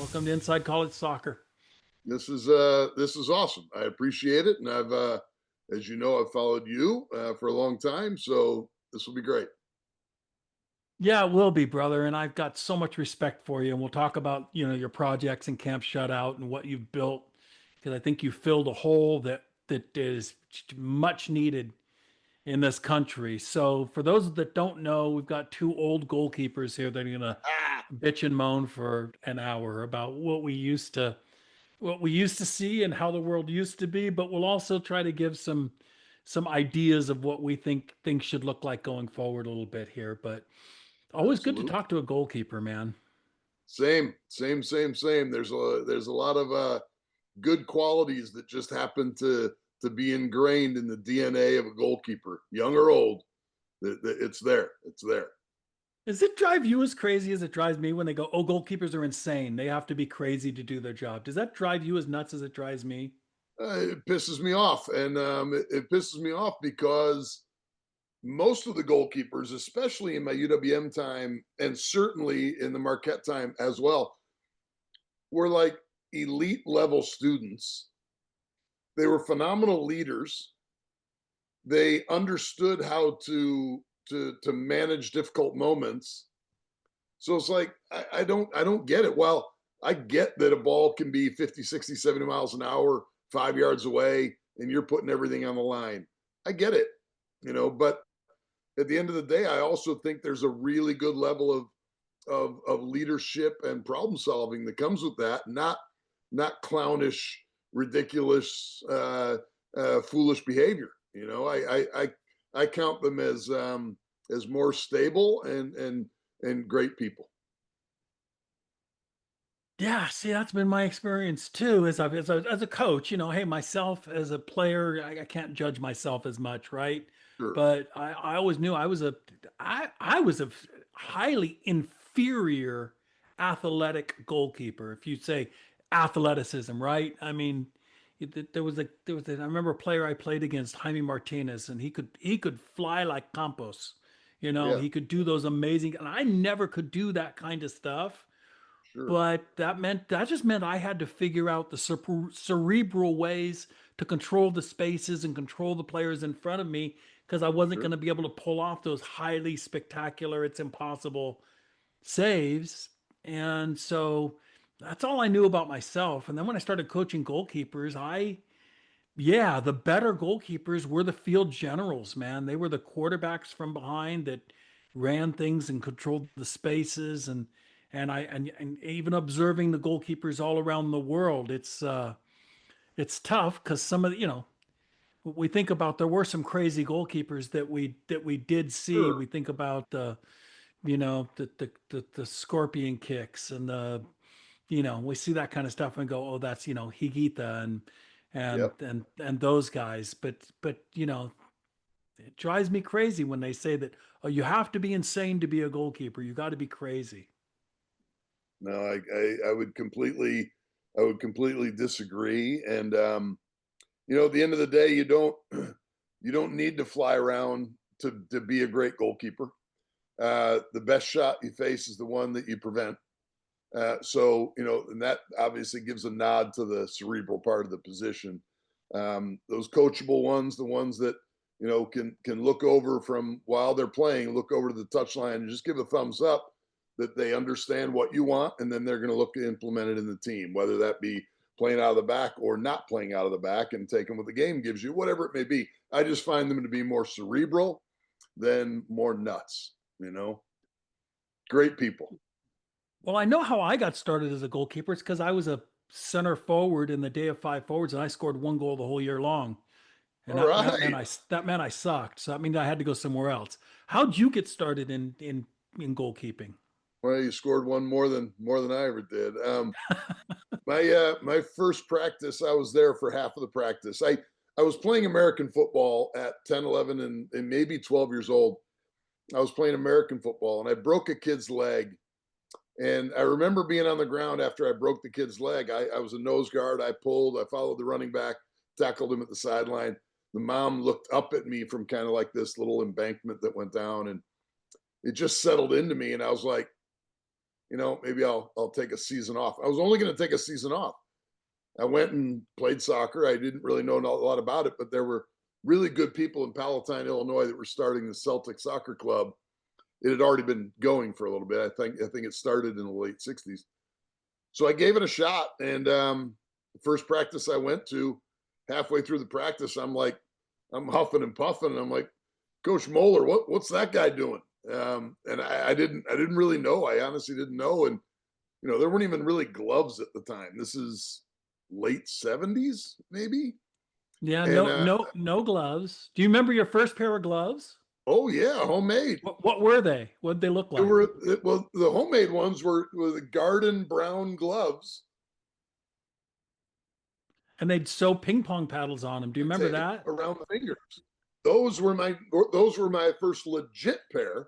Welcome to Inside College Soccer. This is awesome. I appreciate it, and as you know, I've followed you for a long time, so this will be great. Yeah, it will be, brother. And I've got so much respect for you. And we'll talk about, your projects and Camp Shutout and what you've built, because I think you filled a hole that is much needed in this country. So for those that don't know, we've got two old goalkeepers here that are gonna Ah, bitch and moan for an hour about what we used to see and how the world used to be, but we'll also try to give some ideas of what we think things should look like going forward a little bit here. But always good to absolutely. talk to a goalkeeper, man. Same. There's a lot of good qualities that just happen to be ingrained in the DNA of a goalkeeper, young or old. It's there. It's there. Does it drive you as crazy as it drives me when they go, "Oh, goalkeepers are insane. They have to be crazy to do their job." Does that drive you as nuts as it drives me? It pisses me off, and it pisses me off because most of the goalkeepers, especially in my UWM time, and certainly in the Marquette time as well, were like elite level students. They were phenomenal leaders. They understood how to manage difficult moments. So it's like I don't get it. Well, I get that a ball can be 50, 60, 70 miles an hour, 5 yards away, and you're putting everything on the line. I get it, but at the end of the day, I also think there's a really good level of leadership and problem solving that comes with that. Not clownish, ridiculous, foolish behavior. I count them as more stable and great people. Yeah, see, that's been my experience too. As a coach, hey, myself as a player, I can't judge myself as much, right? Sure, But I always knew I was a highly inferior athletic goalkeeper. If you say athleticism, right? I mean, I remember a player I played against, Jaime Martinez, and he could fly like Campos. yeah, He could do those amazing, and I never could do that kind of stuff. sure, But that just meant I had to figure out the cerebral ways to control the spaces and control the players in front of me, because I wasn't going sure, to be able to pull off those highly spectacular, it's impossible saves. And so that's all I knew about myself. And then when I started coaching goalkeepers, yeah, the better goalkeepers were the field generals, man. They were the quarterbacks from behind that ran things and controlled the spaces, and even observing the goalkeepers all around the world. It's tough because some of we think about, there were some crazy goalkeepers that we did see. sure, We think about the scorpion kicks and we see that kind of stuff and go, oh, that's Higuita and yep. and and those guys. But it drives me crazy when they say that, oh, you have to be insane to be a goalkeeper. You got to be crazy. No, I would completely disagree. And at the end of the day, you don't need to fly around to be a great goalkeeper. The best shot you face is the one that you prevent. And that obviously gives a nod to the cerebral part of the position. Those coachable ones, the ones that can look over from while they're playing, look over to the touchline and just give a thumbs up that they understand what you want, and then they're going to look to implement it in the team, whether that be playing out of the back or not playing out of the back and taking what the game gives you, whatever it may be. I just find them to be more cerebral than more nuts. Great people. Well, I know how I got started as a goalkeeper. It's because I was a center forward in the day of five forwards, and I scored one goal the whole year long. And All that meant right. I sucked. So that means I had to go somewhere else. How'd you get started in goalkeeping? Well, you scored one more than I ever did. My first practice, I was there for half of the practice. I was playing American football at 10, 11, and maybe 12 years old. I was playing American football, and I broke a kid's leg. And I remember being on the ground after I broke the kid's leg. I was a nose guard. I pulled. I followed the running back, tackled him at the sideline. The mom looked up at me from kind of like this little embankment that went down, and it just settled into me. And I was like, maybe I'll take a season off. I was only going to take a season off. I went and played soccer. I didn't really know a lot about it, but there were really good people in Palatine, Illinois, that were starting the Celtic Soccer Club. It had already been going for a little bit. I think it started in the late '60s. So I gave it a shot, and the first practice I went to, halfway through the practice, I'm huffing and puffing, and I'm like, Coach Moeller, what's that guy doing? And I didn't really know. I honestly didn't know, and there weren't even really gloves at the time. This is late '70s, maybe. Yeah, And no gloves. Do you remember your first pair of gloves? oh yeah, homemade. What were they? What did they look like? Well, the homemade ones were the garden brown gloves. And they'd sew ping pong paddles on them. Do you remember Say that? around the fingers. Those were my first legit pair.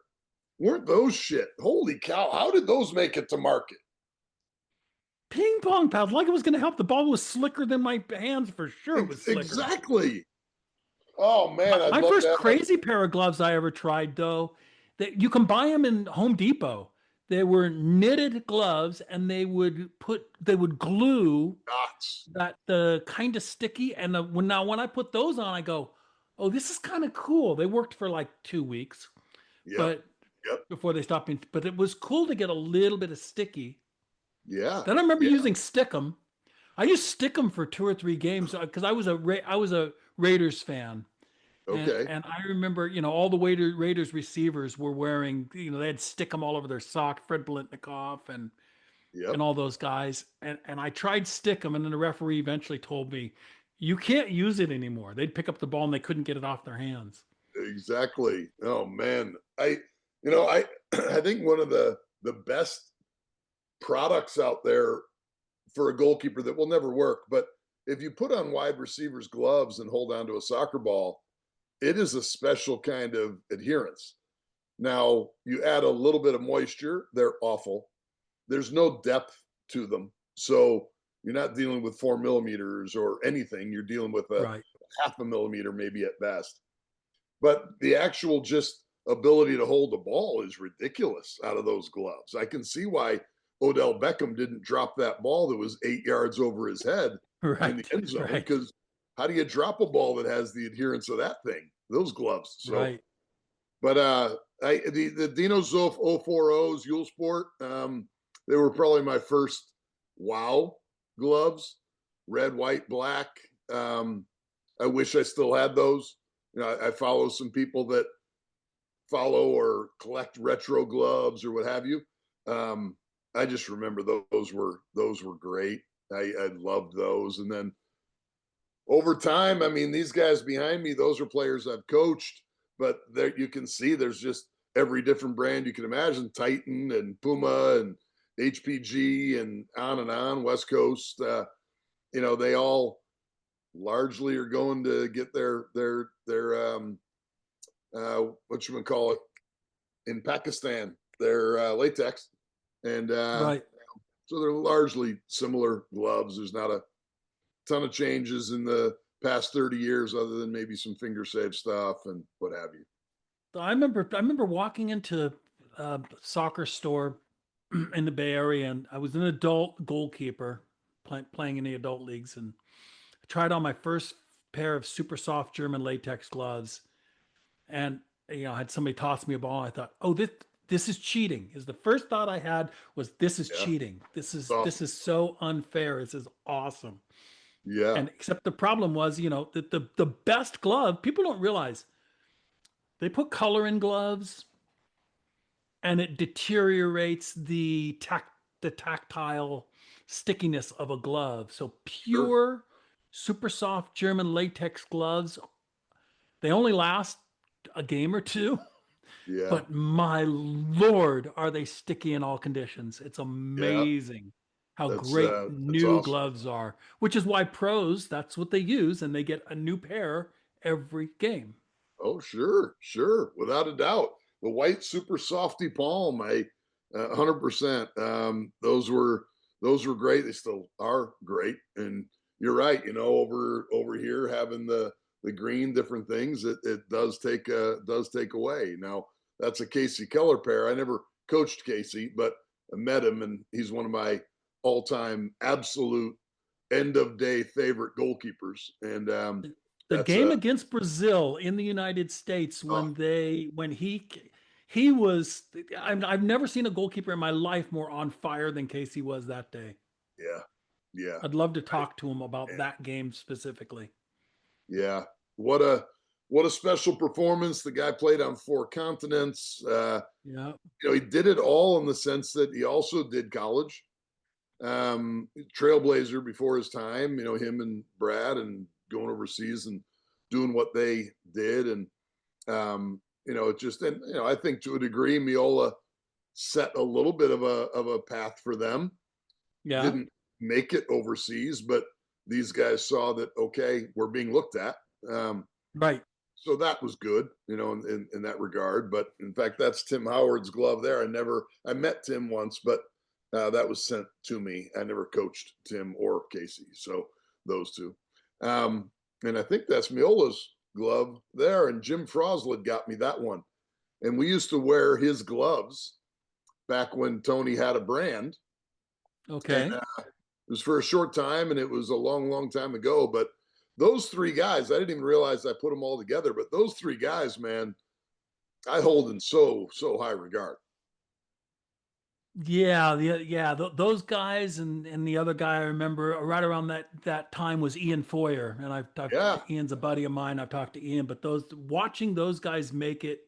Weren't those shit? Holy cow! How did those make it to market? Ping pong paddles, like it was going to help. The ball was slicker than my hands for sure. It was slicker. Exactly. Oh man, I'd My love first to have crazy pair of gloves I ever tried, though, that you can buy them in Home Depot. They were knitted gloves, and they would glue dots. that the kind of sticky. And when I put those on, I go, oh, this is kind of cool. They worked for like 2 weeks, Yep. but Yep. before they stopped being. But it was cool to get a little bit of sticky. Yeah. Then I remember Yeah. using Stickum. I used Stickum for 2 or 3 games because I was a Raiders fan. Okay. And I remember, all the Raiders receivers were wearing, they had Stickum all over their sock, Fred Blitnikoff and Yep. all those guys. And I tried Stickum, and then the referee eventually told me, you can't use it anymore. They'd pick up the ball and they couldn't get it off their hands. Exactly. Oh man. I I think one of the best products out there for a goalkeeper that will never work, but if you put on wide receivers gloves and hold on to a soccer ball, it is a special kind of adherence. Now, you add a little bit of moisture, they're awful. There's no depth to them. So you're not dealing with 4 millimeters or anything. You're dealing with a Right. half a millimeter, maybe at best. But the actual just ability to hold the ball is ridiculous out of those gloves. I can see why Odell Beckham didn't drop that ball that was 8 yards over his head in the Right. end zone, Right. because how do you drop a ball that has the adherence of that thing? Those gloves. So, Right. but the Dino Zof 040s, Yule Sport, they were probably my first wow gloves, red, white, black. I wish I still had those. I follow some people that follow or collect retro gloves or what have you. I just remember those were great. I loved those. And then over time, I mean, these guys behind me, those are players I've coached, but there you can see there's just every different brand you can imagine: Titan and Puma and HPG and on, West Coast. They all largely are going to get their what you would call it in Pakistan, their latex, and Right. so they're largely similar gloves. There's not a ton of changes in the past 30 years, other than maybe some finger save stuff and what have you. So I remember walking into a soccer store in the Bay Area, and I was an adult goalkeeper playing in the adult leagues, and I tried on my first pair of super soft German latex gloves, and I had somebody toss me a ball. I thought, oh, this is cheating. Is the first thought I had was, this is Yeah, cheating. This it's is this awesome. is so unfair. This is awesome. Yeah, And except the problem was, the best glove, people don't realize they put color in gloves and it deteriorates the tactile stickiness of a glove. So sure. pure, super soft German latex gloves, they only last a game or two, Yeah, but my lord, are they sticky in all conditions. It's yeah. amazing how great That's new awesome. gloves are, which is why pros, that's what they use, and they get a new pair every game. Oh, sure, sure, without a doubt. The white super softy palm, 100%. Those were great. They still are great. And you're right. Over here having the green different things, it does take away. Now that's a Casey Keller pair. I never coached Casey, but met him, and he's one of my all-time absolute end of day favorite goalkeepers. And The that's game against Brazil in the United States oh, when he was I've never seen a goalkeeper in my life more on fire than Casey was that day. yeah, yeah, I'd love to I, talk to him about that game specifically. yeah. What a what a special performance. The guy played on 4 continents. Yeah. He did it all in the sense that he also did college. Trailblazer before his time. Him and Brad, and going overseas and doing what they did. And it just, and I think to a degree, Miola set a little bit of a path for them. Yeah. Didn't make it overseas, but these guys saw that, okay, we're being looked at. Um, Right. so that was good, in that regard. But in fact, that's Tim Howard's glove there. I met Tim once, but that was sent to me. I never coached Tim or Casey, so those two. And I think that's Miola's glove there. And Jim Froslid got me that one. And we used to wear his gloves back when Tony had a brand. And Okay. it was for a short time, and it was a long, long time ago. But those three guys, I didn't even realize I put them all together. But those three guys, man, I hold in so, so high regard. Yeah, those guys and the other guy I remember right around that time was Ian Foyer, and I've Yeah. Ian's a buddy of mine. I've talked to Ian, but those watching those guys make it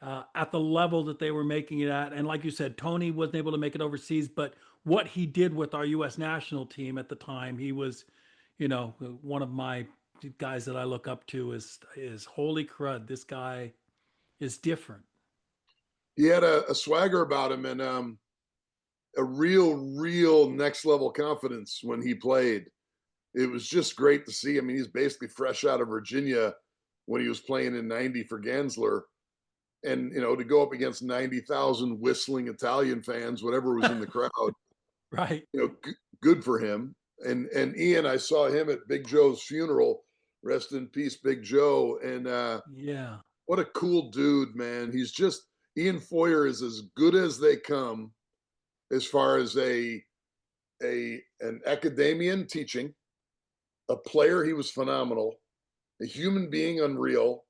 at the level that they were making it at, and like you said, Tony wasn't able to make it overseas, but what he did with our U.S. national team at the time, he was, one of my guys that I look up to is holy crud, this guy is different. He had a swagger about him, and a real, real next level confidence when he played. It was just great to see. I mean, he's basically fresh out of Virginia when he was playing in '90 for Gansler. And, to go up against 90,000 whistling Italian fans, whatever was in the crowd, Right. good for him. And Ian, I saw him at Big Joe's funeral. Rest in peace, Big Joe. And Yeah. what a cool dude, man. Ian Foyer is as good as they come as far as an academician teaching. A player, he was phenomenal. A human being, unreal,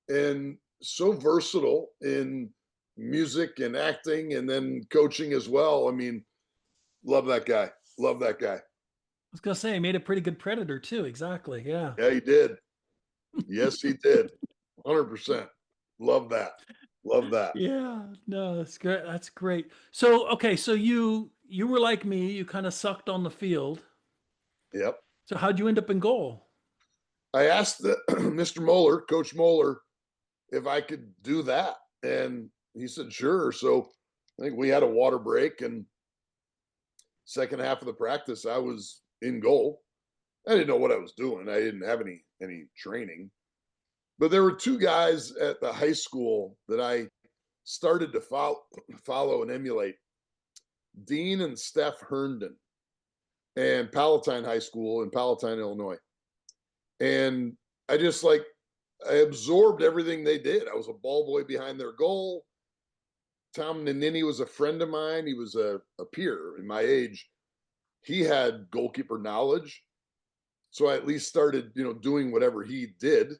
and so versatile in music and acting, and then coaching as well. I mean, love that guy. Love that guy. I was gonna say he made a pretty good predator too. Exactly. Yeah. Yeah, he did. Yes, he did. 100%. Love that. Love that. Yeah. No, that's great. That's great. So okay, so you were like me, you kind of sucked on the field. Yep. So how'd you end up in goal? I asked Mr. Moeller, Coach Moeller, if I could do that. And he said, sure. So I think we had a water break, and second half of the practice, I was in goal. I didn't know what I was doing. I didn't have any training. But there were two guys at the high school that I started to follow and emulate. Dean and Steph Herndon, and Palatine High School in Palatine, Illinois. And I just I absorbed everything they did. I was a ball boy behind their goal. Tom Nanini was a friend of mine. He was a peer in my age. He had goalkeeper knowledge. So I at least started, doing whatever he did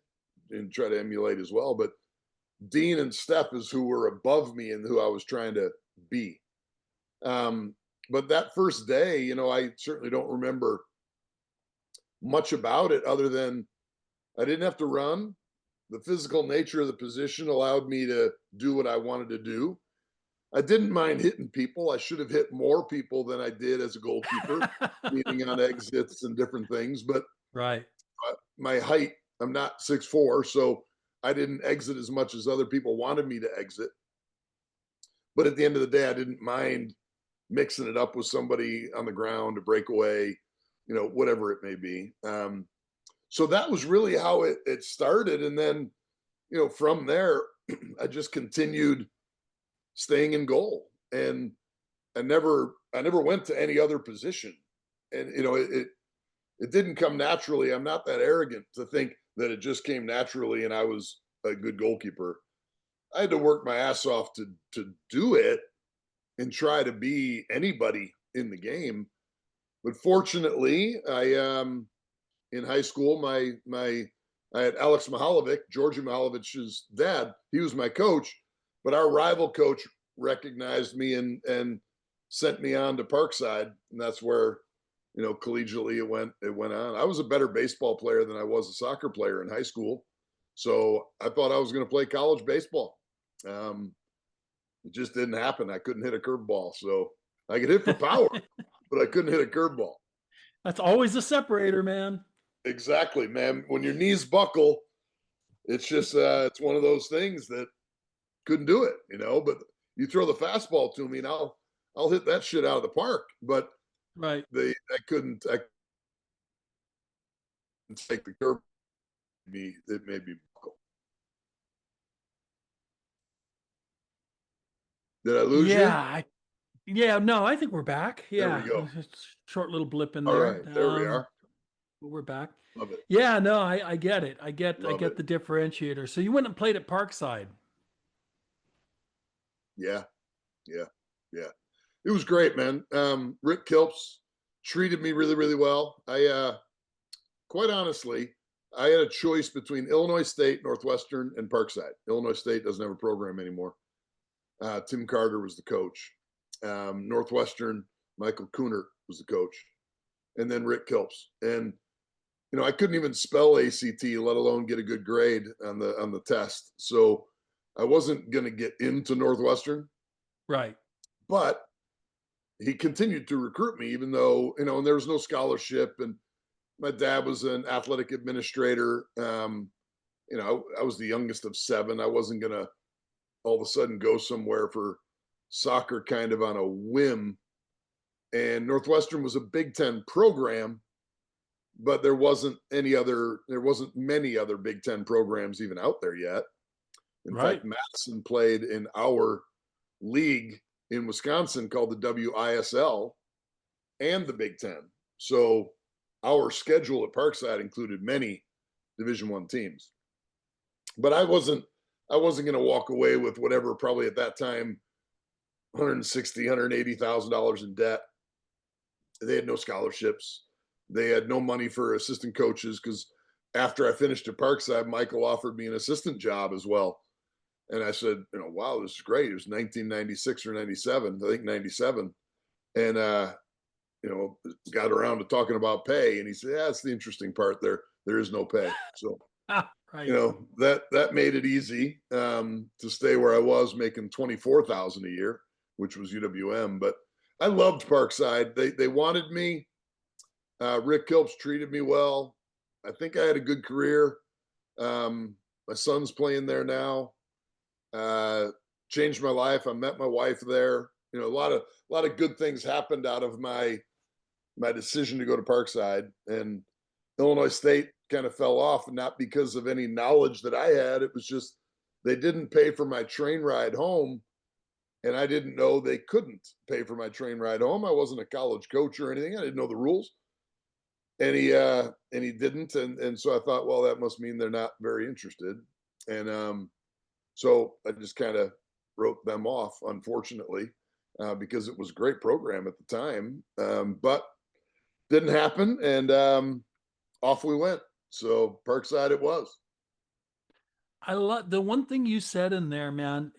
and try to emulate as well. But Dean and Steph is who were above me and who I was trying to be. But that first day, I certainly don't remember much about it other than I didn't have to run. The physical nature of the position allowed me to do what I wanted to do. I didn't mind hitting people. I should have hit more people than I did as a goalkeeper, meaning on exits and different things. But Right. my height, I'm not 6'4", so I didn't exit as much as other people wanted me to exit. But at the end of the day, I didn't mind mixing it up with somebody on the ground to break away, whatever it may be. So that was really how it started. And then, from there, I just continued staying in goal. And I never went to any other position. And, it didn't come naturally. I'm not that arrogant to think that it just came naturally and I was a good goalkeeper. I had to work my ass off to do it. and try to be anybody in the game. But fortunately, I in high school, my I had Alex Mihalovic, Georgi Mihalovic's dad. He was my coach, but our rival coach recognized me and sent me on to Parkside, and that's where collegiately it went on. I was a better baseball player than I was a soccer player in high school, so I thought I was going to play college baseball. Um, it just didn't happen. I couldn't hit a curveball, so I could hit for power, but I couldn't hit a curveball. That's always the separator, man. Exactly, man. When your knees buckle, it's just it's one of those things that couldn't do it. But you throw the fastball to me, and I'll hit that shit out of the park. But Right. I couldn't take the curve. It made me buckle. Did I lose Yeah. you? Yeah. No, I think we're back. There we Yeah. go. Short little blip in All there. right, there we are. But we're back. Love it. Yeah. No, I get it. I Love get it. the differentiator. So you went and played at Parkside. Yeah, yeah, yeah. It was great, man. Rick Kilps treated me really, really well. I quite honestly, I had a choice between Illinois State, Northwestern, and Parkside. Illinois State doesn't have a program anymore. Tim Carter was the coach. Northwestern, Michael Kunert was the coach, and then Rick Kilps. And I couldn't even spell ACT, let alone get a good grade on the test. So I wasn't going to get into Northwestern, Right. but he continued to recruit me, even though and there was no scholarship, and my dad was an athletic administrator. I was the youngest of seven. I wasn't going to all of a sudden go somewhere for soccer kind of on a whim. And Northwestern was a Big Ten program, but there wasn't many other Big Ten programs even out there yet. In Right. fact, Madison played in our league in Wisconsin called the WISL and the Big Ten. So our schedule at Parkside included many Division One teams. But I wasn't going to walk away with whatever, probably at that time, $160,000, $180,000 in debt. They had no scholarships. They had no money for assistant coaches because after I finished at Parkside, Michael offered me an assistant job as well. And I said, wow, this is great. It was 1996 or 97, I think 97. And, got around to talking about pay. And he said, yeah, that's the interesting part there. There is no pay. So, Right. that made it easy to stay where I was making 24,000 a year, which was UWM. But I loved Parkside. They wanted me. Rick Kilps treated me well. I think I had a good career. My son's playing there now. Changed my life. I met my wife there. A lot of good things happened out of my decision to go to Parkside, and Illinois State kind of fell off, not because of any knowledge that I had. It was just they didn't pay for my train ride home, and I didn't know they couldn't pay for my train ride home. I wasn't a college coach or anything. I didn't know the rules, and he didn't, and so I thought, well, that must mean they're not very interested, and so I just kind of wrote them off, unfortunately, because it was a great program at the time, but didn't happen, and off we went. So Parkside it was. I love the one thing you said in there, man,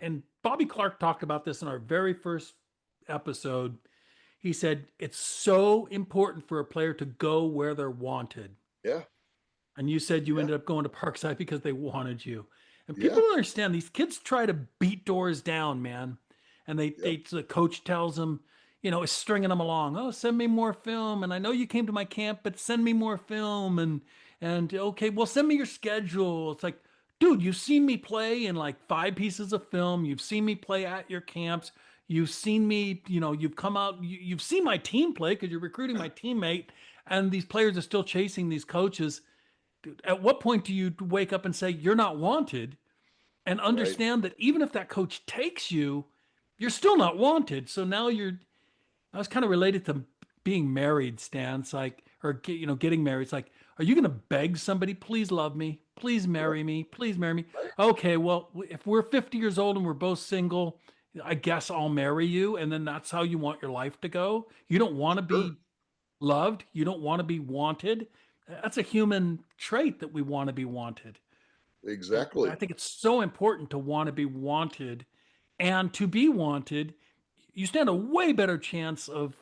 and Bobby Clark talked about this in our very first episode. He said it's so important for a player to go where they're wanted. Yeah, And you said you yeah, ended up going to Parkside because they wanted you. And people yeah, don't understand these kids try to beat doors down, man. And yep, the coach tells them, is stringing them along. Oh, send me more film. And I know you came to my camp, but send me more film. And okay, well, send me your schedule. It's like, dude, you've seen me play in like 5 pieces of film. You've seen me play at your camps. You've seen me, you've come out, you've seen my team play because you're recruiting my teammate. And these players are still chasing these coaches. Dude, at what point do you wake up and say you're not wanted and right, understand that even if that coach takes you, you're still not wanted? So now I was kind of related to being married, Stan. It's like, or getting married. It's like, are you going to beg somebody, please love me, please yep, marry me, please marry me? right, Okay, well, if we're 50 years old and we're both single, I guess I'll marry you, and then that's how you want your life to go. You don't want to Sure. be loved. You don't want to be wanted. That's a human trait that we want to be wanted. And I Exactly. think it's so important to want to be wanted. And to be wanted, you stand a way better chance of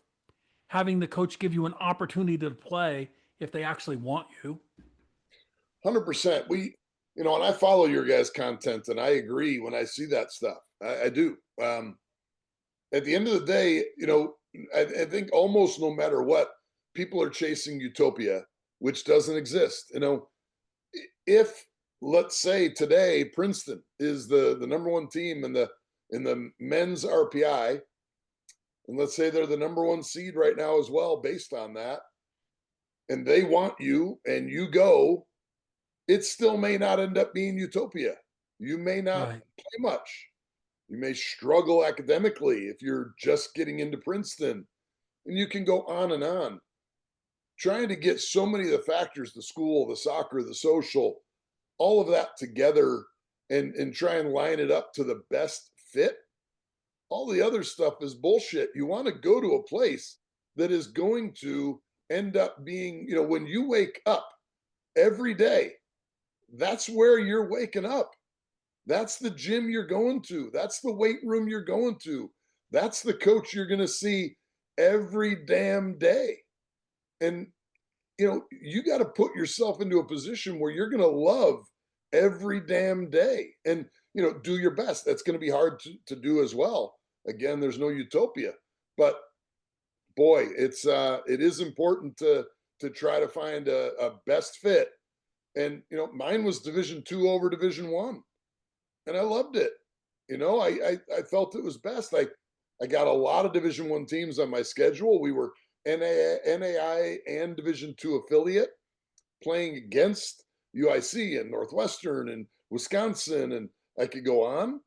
having the coach give you an opportunity to play if they actually want you. 100%. And I follow your guys' content, and I agree when I see that stuff. I do. At the end of the day, I think almost no matter what, people are chasing utopia, which doesn't exist. If let's say today Princeton is the number one team in the men's RPI, and let's say they're the number one seed right now as well, based on that, and they want you and you go, it still may not end up being utopia. You may not Right. play much. You may struggle academically if you're just getting into Princeton, and you can go on and on. Trying to get so many of the factors, the school, the soccer, the social, all of that together and try and line it up to the best fit. All the other stuff is bullshit. You want to go to a place that is going to end up being, when you wake up every day, that's where you're waking up. That's the gym you're going to. That's the weight room you're going to. That's the coach you're going to see every damn day. And, you got to put yourself into a position where you're going to love every damn day and, do your best. That's going to be hard to do as well. Again, there's no utopia, but boy, it is important to try to find a best fit. And, mine was Division 2 over Division 1, and I loved it. I felt it was best. I got a lot of Division 1 teams on my schedule. We were NAI and Division 2 affiliate, playing against UIC and Northwestern and Wisconsin, and I could go on.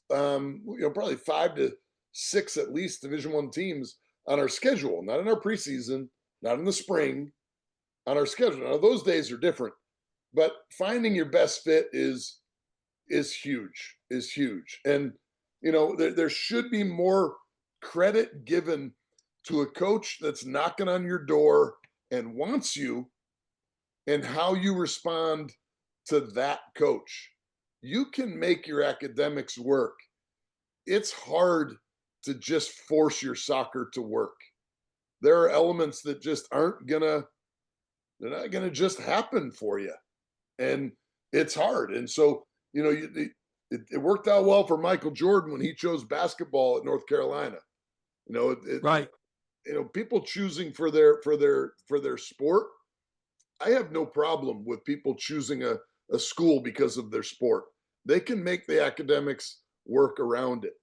Probably 5 to 6 at least Division 1 teams on our schedule, not in our preseason, not in the spring, on our schedule. Now those days are different, but finding your best fit is huge, is huge. And there should be more credit given to a coach that's knocking on your door and wants you, and how you respond to that coach. You can make your academics work. It's hard to just force your soccer to work. There are elements that just they're not gonna just happen for you. And it's hard. And so, it worked out well for Michael Jordan when he chose basketball at North Carolina. Right. People choosing for their sport. I have no problem with people choosing a school because of their sport. They can make the academics work around it.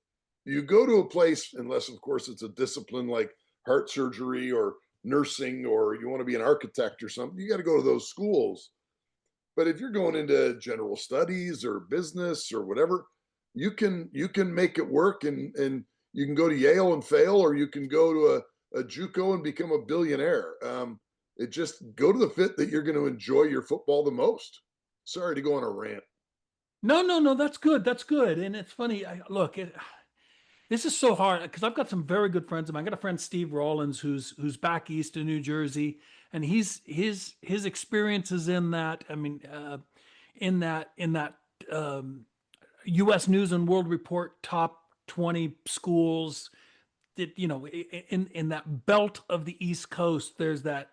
You go to a place, unless of course it's a discipline like heart surgery or nursing, or you want to be an architect or something, you got to go to those schools. But if you're going into general studies or business or whatever, you can make it work, and you can go to Yale and fail, or you can go to a JUCO and become a billionaire. It just go to the fit that you're going to enjoy your football the most. Sorry to go on a rant. No, no, no, that's good. That's good. And it's funny. Look, this is so hard because I've got some very good friends of mine. I got a friend Steve Rollins who's back east in New Jersey, and his experiences in that. I mean, in that U.S. News and World Report top 20 schools. That in that belt of the East Coast, there's that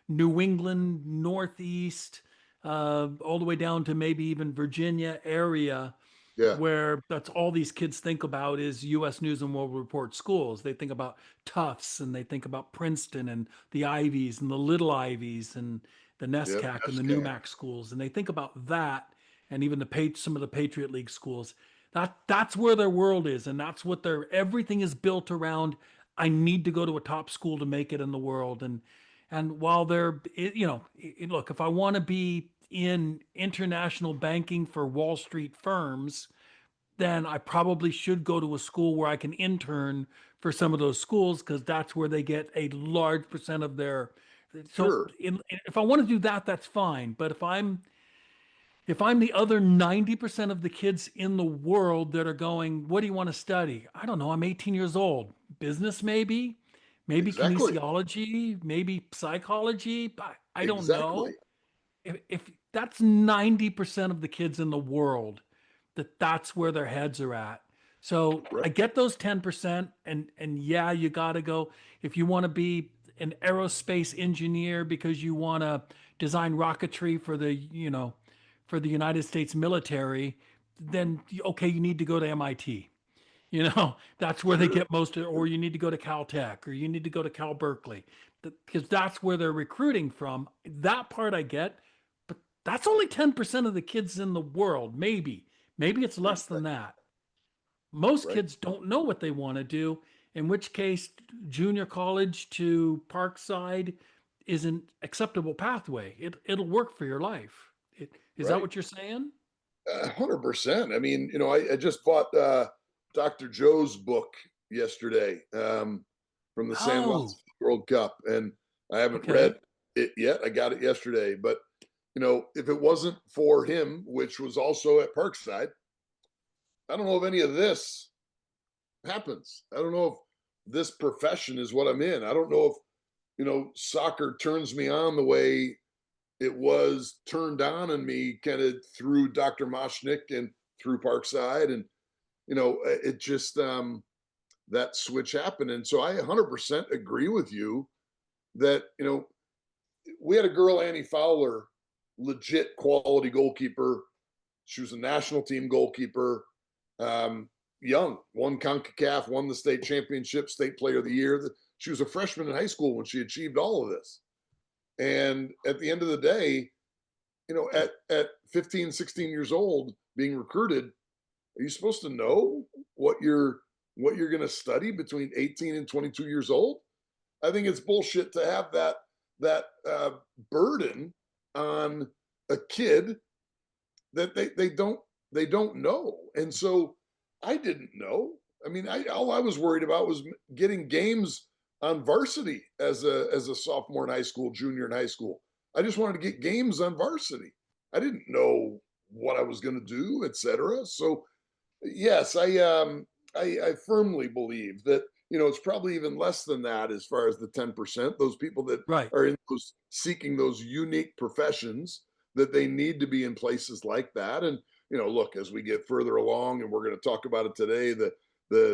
New England Northeast, all the way down to maybe even Virginia area, Yeah. where that's all these kids think about is U.S. News and World Report schools. They think about Tufts, and they think about Princeton and the Ivies and the Little Ivies and the Yep. NESCAC and the SCAC. NUMAC schools, and they think about that, and even some of the Patriot League schools. That's where their world is, and that's what their everything is built around. I need to go to a top school to make it in the world, and while look, if I want to be in international banking for Wall Street firms, then I probably should go to a school where I can intern for some of those schools because that's where they get a large percent of their. So Sure. if I want to do that, that's fine. But If I'm the other 90% of the kids in the world that are going, what do you want to study? I don't know. I'm 18 years old. Business, maybe, maybe Exactly. kinesiology, maybe psychology. I don't Exactly. know. If that's 90% of the kids in the world, that's where their heads are at. So Right. I get those 10%, and yeah, you got to go. If you want to be an aerospace engineer because you want to design rocketry for for the United States military, then okay, you need to go to MIT. That's where they Sure. get most of, or you need to go to Caltech, or you need to go to Cal Berkeley, because that's where they're recruiting from. That part I get, but that's only 10% of the kids in the world. Maybe it's less than Exactly. that. Most Right. kids don't know what they want to do, in which case, junior college to Parkside is an acceptable pathway. It'll work for your life. Is that Right. what you're saying? 100%. I mean, I just bought Dr. Joe's book yesterday, from the San Juan Oh, World Cup, and I haven't okay. read it yet. I got it yesterday, but if it wasn't for him, which was also at Parkside, I don't know if any of this happens. I don't know if this profession is what I'm in. I don't know if soccer turns me on the way it was turned on in me kind of through Dr. Moshnick and through Parkside. And, it just, that switch happened. And so I 100% agree with you that, we had a girl, Annie Fowler, legit quality goalkeeper. She was a national team goalkeeper. Um, Young, won CONCACAF, won the state championship, state player of the year. She was a freshman in high school when she achieved all of this. And at the end of the day, at 15, 16 years old, being recruited, are you supposed to know what you're going to study between 18 and 22 years old? I think it's bullshit to have that burden on a kid that they don't know. And so I didn't know. I mean, all I was worried about was getting games on varsity as a sophomore in high school, junior in high school. I just wanted to get games on varsity. I didn't know what I was going to do, etc. So yes, I firmly believe that it's probably even less than that as far as the 10%. Those people that Right. are in those seeking those unique professions, that they need to be in places like that. And look, as we get further along, and we're going to talk about it today, the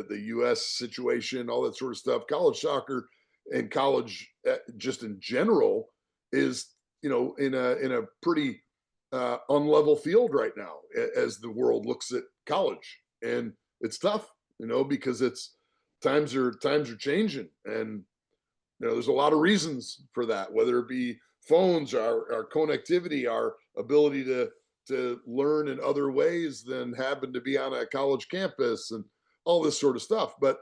U.S. situation, all that sort of stuff. College soccer and college, just in general, is in a pretty unlevel field right now, as the world looks at college. And it's tough, because it's times are changing, and there's a lot of reasons for that, whether it be phones, our connectivity, our ability to learn in other ways than happen to be on a college campus, and all this sort of stuff. But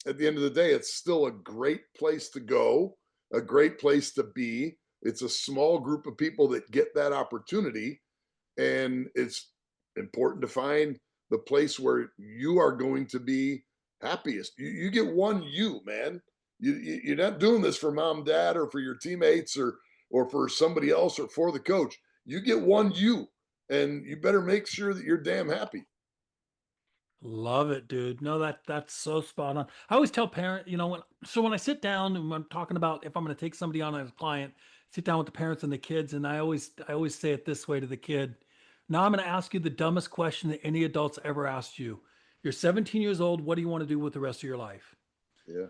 at the end of the day, it's still a great place to go, a great place to be. It's a small group of people that get that opportunity, and it's important to find the place where you are going to be happiest. You get one you, man. You're not doing this for mom, dad, or for your teammates, or for somebody else, or for the coach. You get one you, and you better make sure that you're damn happy. Love it, dude. No, that's so spot on. I always tell parents, when I sit down and I'm talking about if I'm going to take somebody on as a client, sit down with the parents and the kids, and I always say it this way to the kid. Now I'm going to ask you the dumbest question that any adult's ever asked you. You're 17 years old. What do you want to do with the rest of your life? Yeah,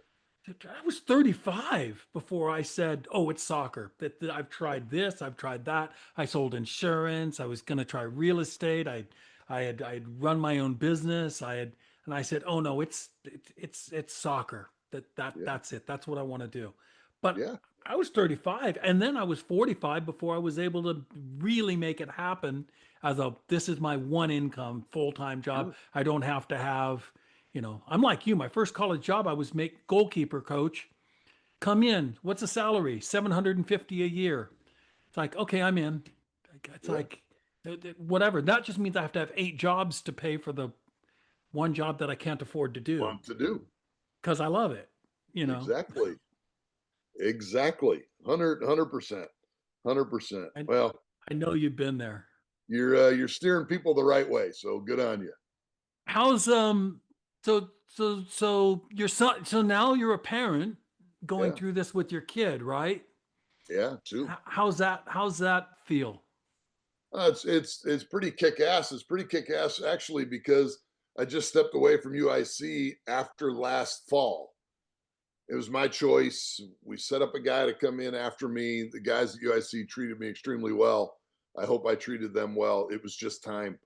I was 35 before I said, "Oh, it's soccer." That I've yeah, tried this, I've tried that. I sold insurance. I was going to try real estate. I had run my own business. And I said, "Oh no, it's soccer. yeah, That's it. That's what I want to do." But yeah. I was 35, and then I was 45 before I was able to really make it happen. This is my one income full time job. Sure. I don't have to have I'm like you. My first college job, I was make goalkeeper coach. Come in. What's the salary? 750 a year. It's like, okay, I'm in. It's Yeah. like, whatever. That just means I have to have 8 jobs to pay for the one job that I can't afford to do Want to do because I love it. You know, exactly, exactly, 100%, 100%. I, Well, I know you've been there. you're steering people the right way. So good on you. How's so your son, so now you're a parent going Yeah, through this with your kid, right? yeah, too. How's that feel? It's pretty kick ass. It's pretty kick ass actually because I just stepped away from UIC after last fall. It was my choice. We set up a guy to come in after me. The guys at UIC treated me extremely well. I hope I treated them well. It was just time.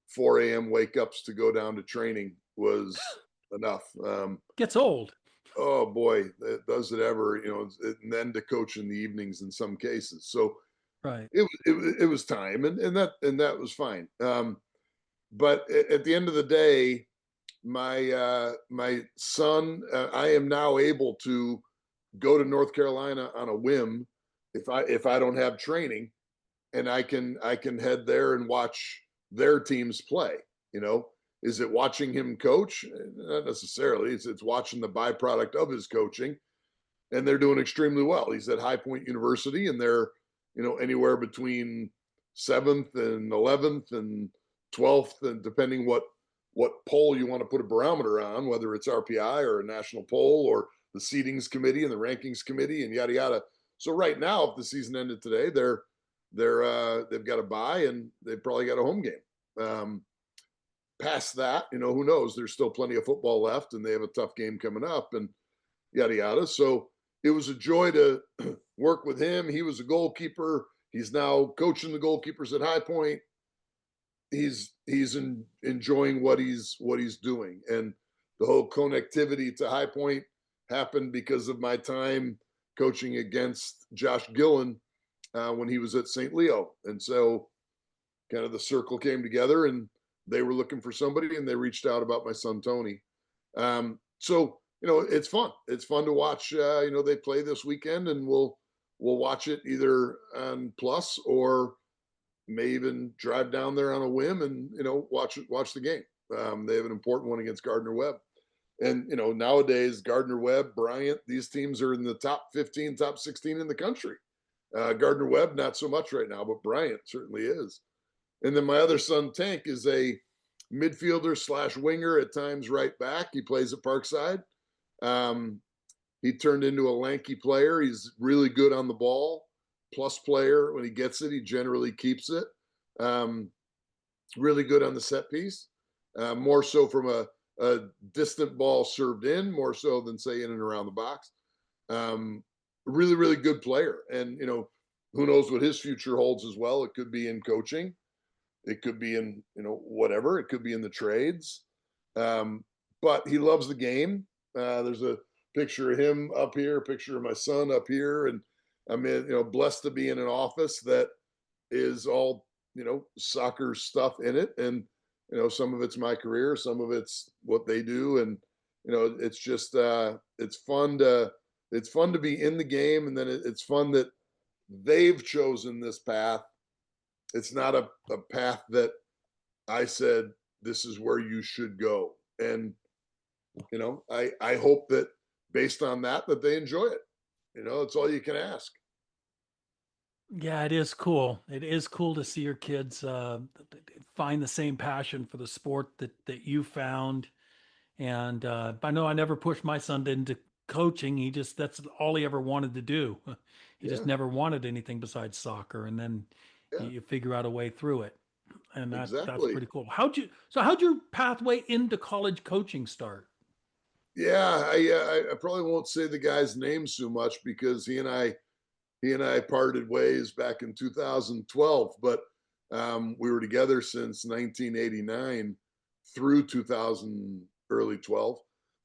4 a.m. wake ups to go down to training was enough. Gets old. Oh boy, does it ever? And then to coach in the evenings in some cases. So Right. it was time, and that was fine. But at the end of the day, my son, I am now able to go to North Carolina on a whim if I don't have training, and I can head there and watch their teams play. You know, is it watching him coach? Not necessarily. It's watching the byproduct of his coaching, and they're doing extremely well. He's at High Point University, and they're anywhere between 7th and 11th and 12th, and depending what poll you want to put a barometer on, whether it's RPI or a national poll or the seedings committee and the rankings committee and yada yada. So right now, if the season ended today, they've got a bye and they've probably got a home game. Past that, who knows? There's still plenty of football left, and they have a tough game coming up, and yada yada. So it was a joy to work with him. He was a goalkeeper. He's now coaching the goalkeepers at High Point. He's enjoying what he's doing, and the whole connectivity to High Point happened because of my time coaching against Josh Gillen when he was at St. Leo, and so kind of the circle came together, and they were looking for somebody, and they reached out about my son Tony. So it's fun. It's fun to watch. They play this weekend, and we'll watch it either on Plus or may even drive down there on a whim and watch the game. They have an important one against Gardner Webb, and nowadays Gardner Webb, Bryant, these teams are in the top 15, top 16 in the country. Gardner Webb not so much right now, but Bryant certainly is. And then my other son Tank is a midfielder slash winger, at times right back. He plays at Parkside. He turned into a lanky player. He's really good on the ball. Plus player. When he gets it, he generally keeps it. Really good on the set piece. More so from a distant ball served in, more so than say in and around the box. Really, really good player. And, who knows what his future holds as well. It could be in coaching. It could be in, whatever. It could be in the trades. But he loves the game. There's a picture of him up here, a picture of my son up here. And I'm blessed to be in an office that is all, soccer stuff in it. And, some of it's my career, some of it's what they do. And, it's just, it's fun to be in the game. And then it's fun that they've chosen this path. It's not a path that I said, this is where you should go. And, I hope that based on that they enjoy it. It's all you can ask. Yeah, it is cool. It is cool to see your kids find the same passion for the sport that you found. And I know I never pushed my son into coaching. That's all he ever wanted to do. He just Yeah, never wanted anything besides soccer. And then yeah, you figure out a way through it. And that's exactly. pretty cool. How'd your pathway into college coaching start? Yeah, I probably won't say the guy's name so much because he and I parted ways back in 2012, but we were together since 1989 through 2000 early 12.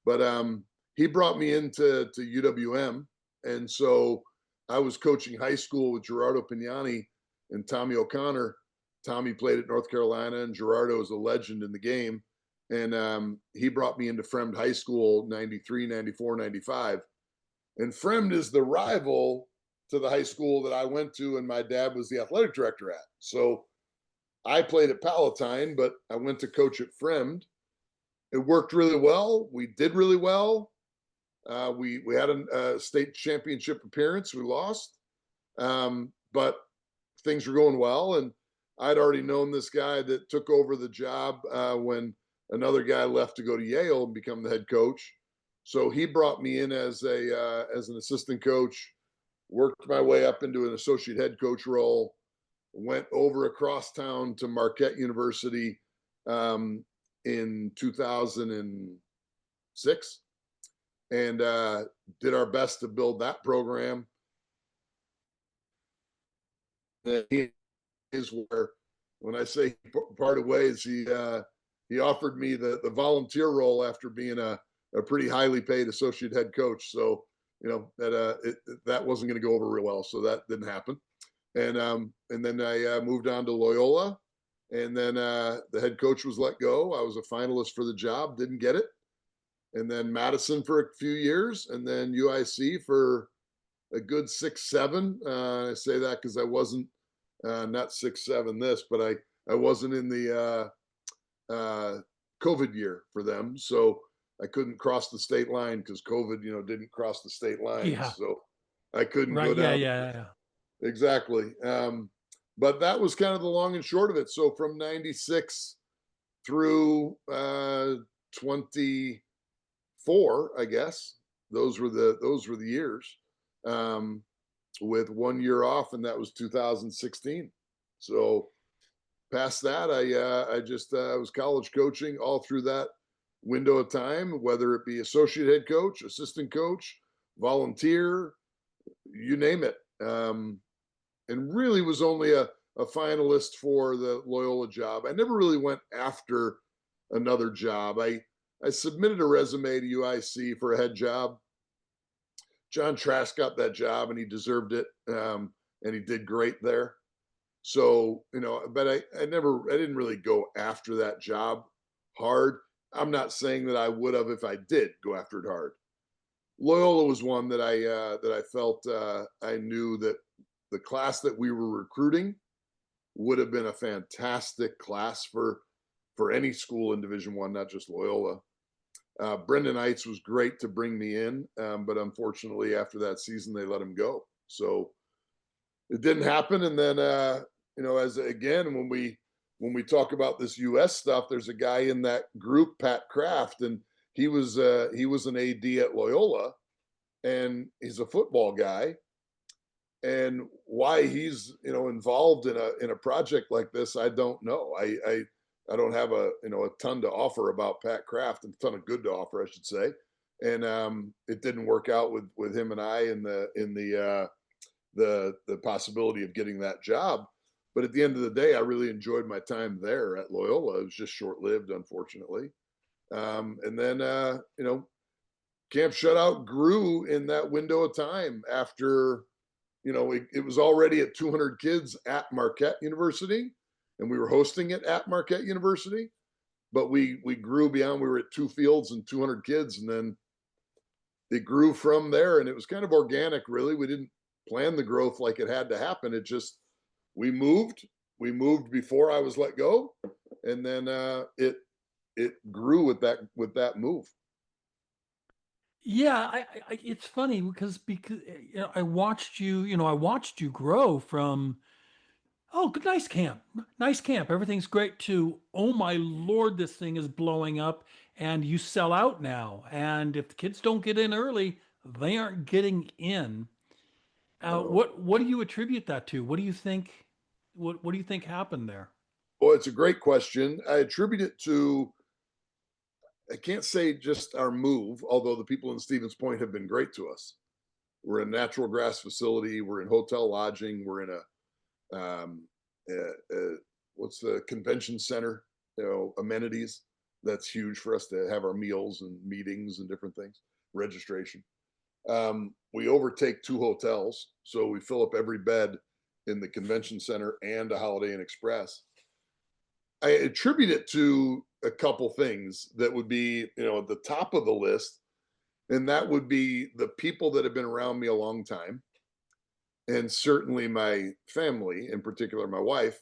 But he brought me into UWM, and so I was coaching high school with Gerardo Pignani and Tommy O'Connor. Tommy played at North Carolina, and Gerardo is a legend in the game. And he brought me into Fremd High School 93, 94, 95. And Fremd is the rival to the high school that I went to, and my dad was the athletic director at. So I played at Palatine, but I went to coach at Fremd. It worked really well. We did really well. We had a state championship appearance. We lost, but things were going well, and I'd already known this guy that took over the job when another guy left to go to Yale and become the head coach. So he brought me in as an assistant coach, worked my way up into an associate head coach role, went over across town to Marquette University in 2006 and did our best to build that program. And he is where, when I say parted ways, he offered me the volunteer role after being a pretty highly paid associate head coach. So that wasn't going to go over real well, so that didn't happen. And then I moved on to Loyola, and then the head coach was let go. I was a finalist for the job, didn't get it. And then Madison for a few years, and then UIC for a good 6-7. I say that because I wasn't not 6-7 this, but I wasn't in the COVID year for them, so I couldn't cross the state line because COVID, didn't cross the state lines, Yeah. so I couldn't Right. go Yeah. down. Yeah. Yeah. Exactly. But that was kind of the long and short of it. So from 96 through 24, I guess, those were the years, with 1 year off, and that was 2016. So past that, I was college coaching all through that window of time, whether it be associate head coach, assistant coach, volunteer, you name it. And really was only a finalist for the Loyola job. I never really went after another job. I submitted a resume to UIC for a head job. John Trask got that job, and he deserved it, and he did great there. So, but I didn't really go after that job hard. I'm not saying that I would have if I did go after it hard. Loyola was one that I felt I knew that the class that we were recruiting would have been a fantastic class for any school in Division I, not just Loyola. Brendan Eitz was great to bring me in, but unfortunately after that season they let him go. So it didn't happen. And then as again when we talk about this US stuff, there's a guy in that group, Pat Kraft, and he was an AD at Loyola, and he's a football guy. And why he's involved in a project like this, I don't know. I don't have a ton to offer about Pat Kraft, and a ton of good to offer, I should say. And it didn't work out with him and I in the possibility of getting that job. But at the end of the day, I really enjoyed my time there at Loyola. It was just short lived, unfortunately. And then Camp Shutout grew in that window of time after. It was already at 200 kids at Marquette University, and we were hosting it at Marquette University. But we grew beyond. We were at 2 fields and 200 kids, and then it grew from there. And it was kind of organic, really. We didn't plan the growth like it had to happen. It just we moved before I was let go, and then it grew with that move. Yeah, it's funny because I watched you grow from, oh, good, nice camp, everything's great, to, oh my Lord, this thing is blowing up, and you sell out now, and if the kids don't get in early, they aren't getting in. What do you attribute that to? What do you think? What do you think happened there? Well, it's a great question. I attribute it to, I can't say just our move, although the people in Stevens Point have been great to us. We're in a natural grass facility. We're in hotel lodging. We're in what's the convention center, amenities. That's huge for us to have our meals and meetings and different things, registration. We overtake 2 hotels, so we fill up every bed in the convention center and a Holiday Inn Express. I attribute it to a couple things that would be, at the top of the list, and that would be the people that have been around me a long time, and certainly my family, in particular my wife.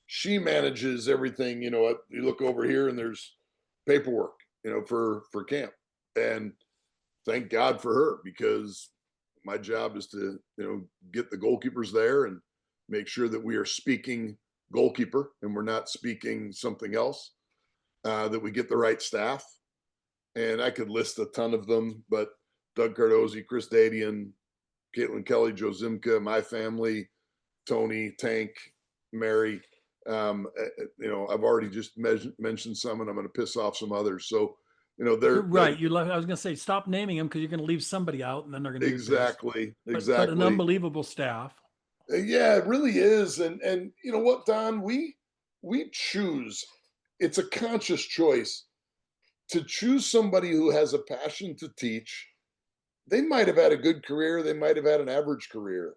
She manages everything. You look over here and there's paperwork, for camp, and thank God for her, because my job is to get the goalkeepers there and make sure that we are speaking goalkeeper and we're not speaking something else, that we get the right staff. And I could list a ton of them, but Doug Cardozi, Chris Dadian, Caitlin Kelly, Joe Zimka, my family, Tony, Tank, Mary. I've already just mentioned some, and I'm going to piss off some others. So, You're they're right. I was going to say stop naming them because you're going to leave somebody out, and then they're going to get pissed. exactly, But an exactly. unbelievable staff. Yeah, it really is. And you know what, Don? We choose. It's a conscious choice to choose somebody who has a passion to teach. They might have had a good career, they might have had an average career,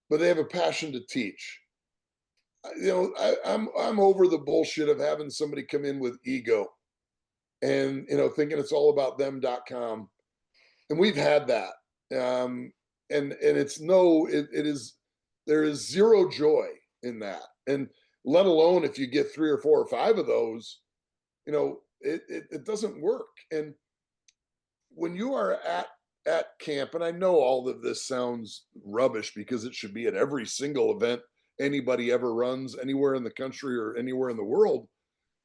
but they have a passion to teach. I'm over the bullshit of having somebody come in with ego and thinking it's all about them.com. And we've had that. And it's it is there is zero joy in that. And let alone if you get 3 or 4 or 5 of those, it doesn't work. And when you are at camp, and I know all of this sounds rubbish because it should be at every single event anybody ever runs anywhere in the country or anywhere in the world,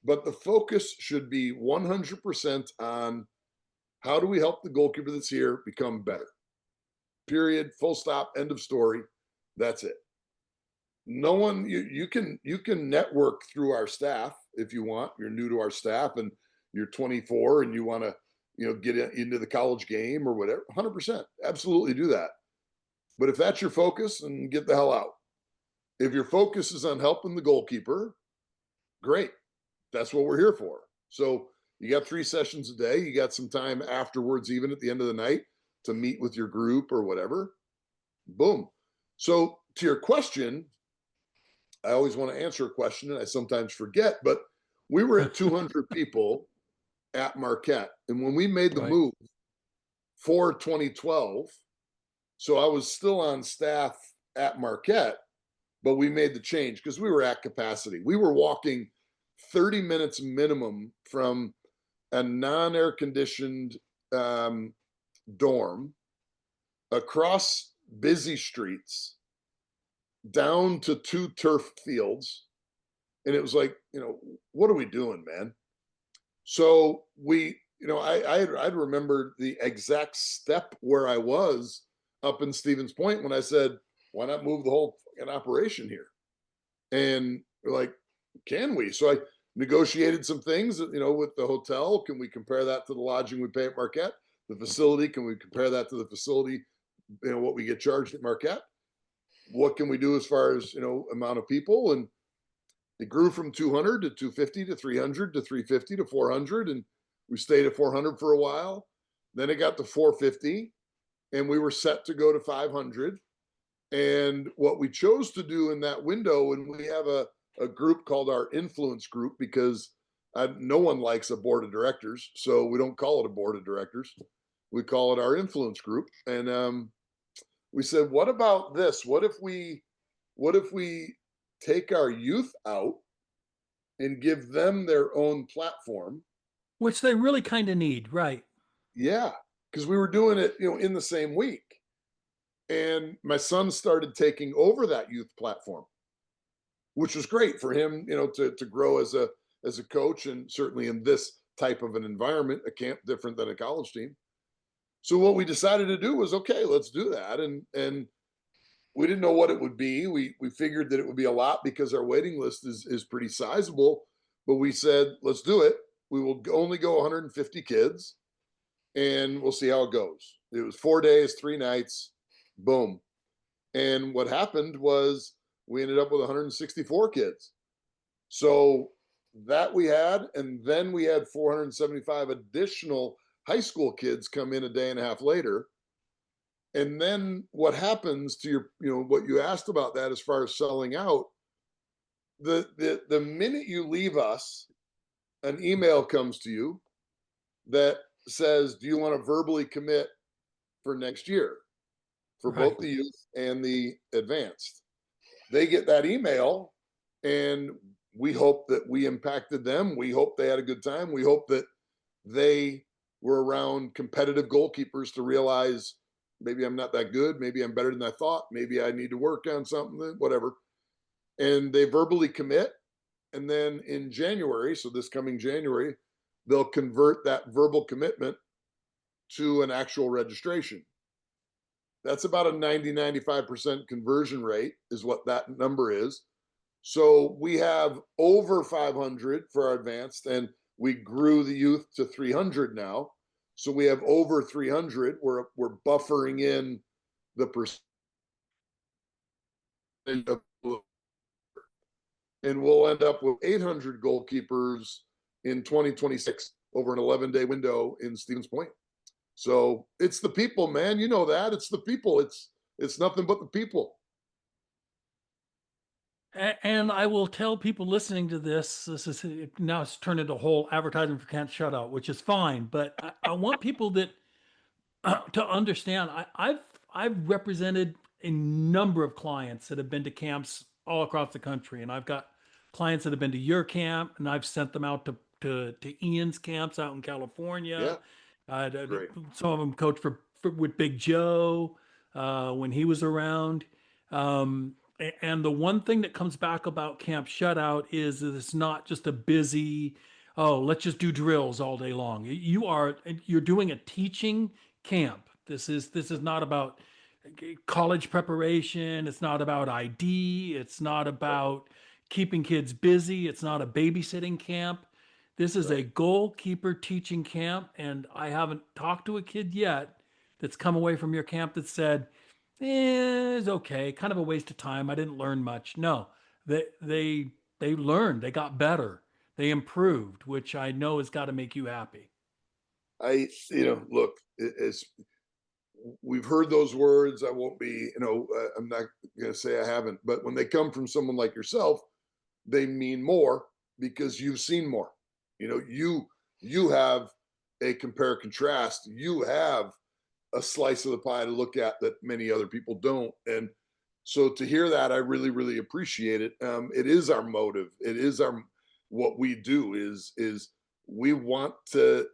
but the focus should be 100% on how do we help the goalkeeper that's here become better. Period. Full stop. End of story. That's it. No one you can network through our staff if you want. You're new to our staff and you're 24 and you want to get into the college game or whatever. 100%, absolutely do that. But if that's your focus, then get the hell out. If your focus is on helping the goalkeeper, great. That's what we're here for. So you got 3 sessions a day. You got some time afterwards, even at the end of the night, to meet with your group or whatever. Boom. So to your question, I always want to answer a question and I sometimes forget, but we were at 200 people at Marquette. And when we made the Right. move for 2012, so I was still on staff at Marquette, but we made the change because we were at capacity. We were walking 30 minutes minimum from a non-air conditioned dorm across busy streets down to 2 turf fields. And it was like, what are we doing, man? So I'd remember the exact step where I was up in Stevens Point when I said, why not move the whole fucking operation here? And we're like, can we? So I negotiated some things, with the hotel. Can we compare that to the lodging we pay at Marquette? The facility, can we compare that to the facility, what we get charged at Marquette? What can we do as far as, amount of people? And it grew from 200 to 250 to 300 to 350 to 400. And we stayed at 400 for a while. Then it got to 450 and we were set to go to 500. And what we chose to do in that window, and we have a group called our influence group because no one likes a board of directors. So we don't call it a board of directors. We call it our influence group. And we said, what about this? What if we take our youth out and give them their own platform? Which they really kind of need. Right. Yeah. Because we were doing it, in the same week. And my son started taking over that youth platform, which was great for him, to grow as a coach, and certainly in this type of an environment, a camp different than a college team. So what we decided to do was, okay, let's do that. And we didn't know what it would be. We figured that it would be a lot because our waiting list is pretty sizable, but we said, let's do it. We will only go 150 kids and we'll see how it goes. It was 4 days, 3 nights, boom. And what happened was we ended up with 164 kids. So that we had, and then we had 475 additional high school kids come in a day and a half later. And then what happens to your, what you asked about that as far as selling out, the minute you leave us, an email comes to you that says, do you want to verbally commit for next year for Right. both the youth and the advanced? They get that email and we hope that we impacted them. We hope they had a good time. We hope that they were around competitive goalkeepers to realize maybe I'm not that good. Maybe I'm better than I thought. Maybe I need to work on something, whatever. and they verbally commit. And then in January, so this coming January, they'll convert that verbal commitment to an actual registration. That's about a 90-95% conversion rate, is what that number is. So we have over 500 for our advanced, and we grew the youth to 300 now. So we have over 300. We're buffering in the percentage of, and we'll end up with 800 goalkeepers in 2026 over an 11-day window in Stevens Point. So it's the people, man. You know that. It's the people. It's nothing but the people. And I will tell people listening to this is now it's turned into a whole advertising for Camp Shutout, which is fine. But I want people that to understand. I've represented a number of clients that have been to camps all across the country, and I've got clients that have been to your camp, and I've sent them out to Ian's camps out in California. Yeah, great. Some of them coached for with Big Joe when he was around. And the one thing that comes back about Camp Shutout is that it's not just a busy, oh, let's just do drills all day long. You're doing a teaching camp. This is not about college preparation. It's not about ID. It's not Right, about keeping kids busy. It's not a babysitting camp. This is a right. goalkeeper teaching camp, and I haven't talked to a kid yet that's come away from your camp that said, it's okay, kind of a waste of time. I didn't learn much. No, they learned, they got better, they improved, which I know has got to make you happy. Look, it's we've heard those words. I won't be, I'm not going to say I haven't, but when they come from someone like yourself, they mean more because you've seen more. You have a compare contrast. You have a slice of the pie to look at that many other people don't. And so to hear that, I really, really appreciate it. It is our motive. It is our what we do is we want to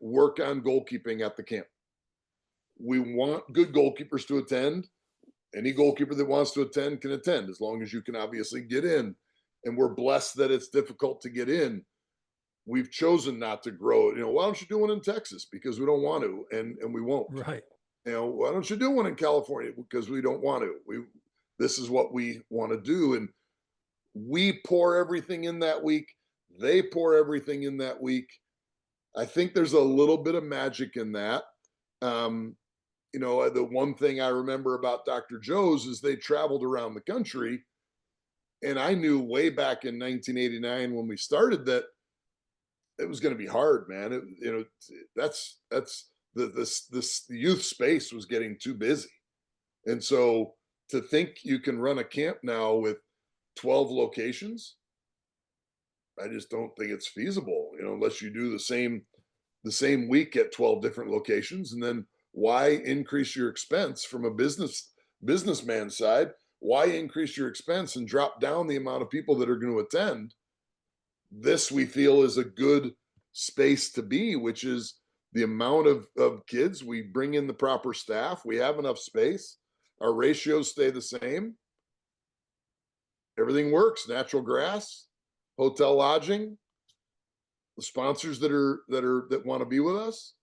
work on goalkeeping at the camp. We want good goalkeepers to attend. Any goalkeeper that wants to attend can attend, as long as you can obviously get in. And we're blessed that it's difficult to get in. We've chosen not to grow it. Why don't you do one in Texas? Because we don't want to, and we won't. Right. Why don't you do one in California? Because we don't want to. This is what we want to do, and we pour everything in that week. They pour everything in that week. I think there's a little bit of magic in that. Um, the one thing I remember about Dr. Joe's is they traveled around the country, and I knew way back in 1989 when we started that it was going to be hard, man. That's the youth space was getting too busy, and so to think you can run a camp now with 12 locations, I just don't think it's feasible. Unless you do the same week at 12 different locations, and then why increase your expense from a businessman side? Why increase your expense and drop down the amount of people that are going to attend? This we feel is a good space to be, which is the amount of kids. We bring in the proper staff. We have enough space. Our ratios stay the same. Everything works. Natural grass, hotel lodging, the sponsors that want to be with us,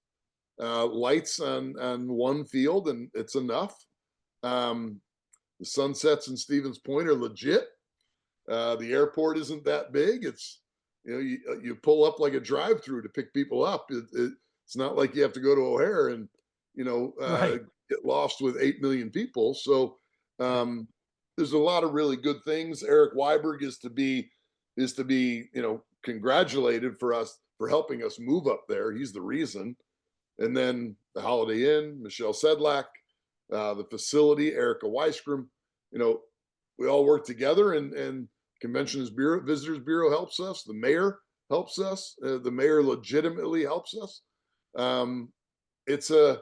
lights on one field, and it's enough. The sunsets in Stevens Point are legit. The airport isn't that big. You pull up like a drive-through to pick people up. It's not like you have to go to O'Hare and Right. get lost with 8 million people. So there's a lot of really good things. Eric Weiberg is to be congratulated for helping us move up there. He's the reason. And then the Holiday Inn, Michelle Sedlak, the facility, Erica Weisgrim. We all work together, and Conventions Bureau, Visitors Bureau helps us. The mayor helps us. The mayor legitimately helps us. It's a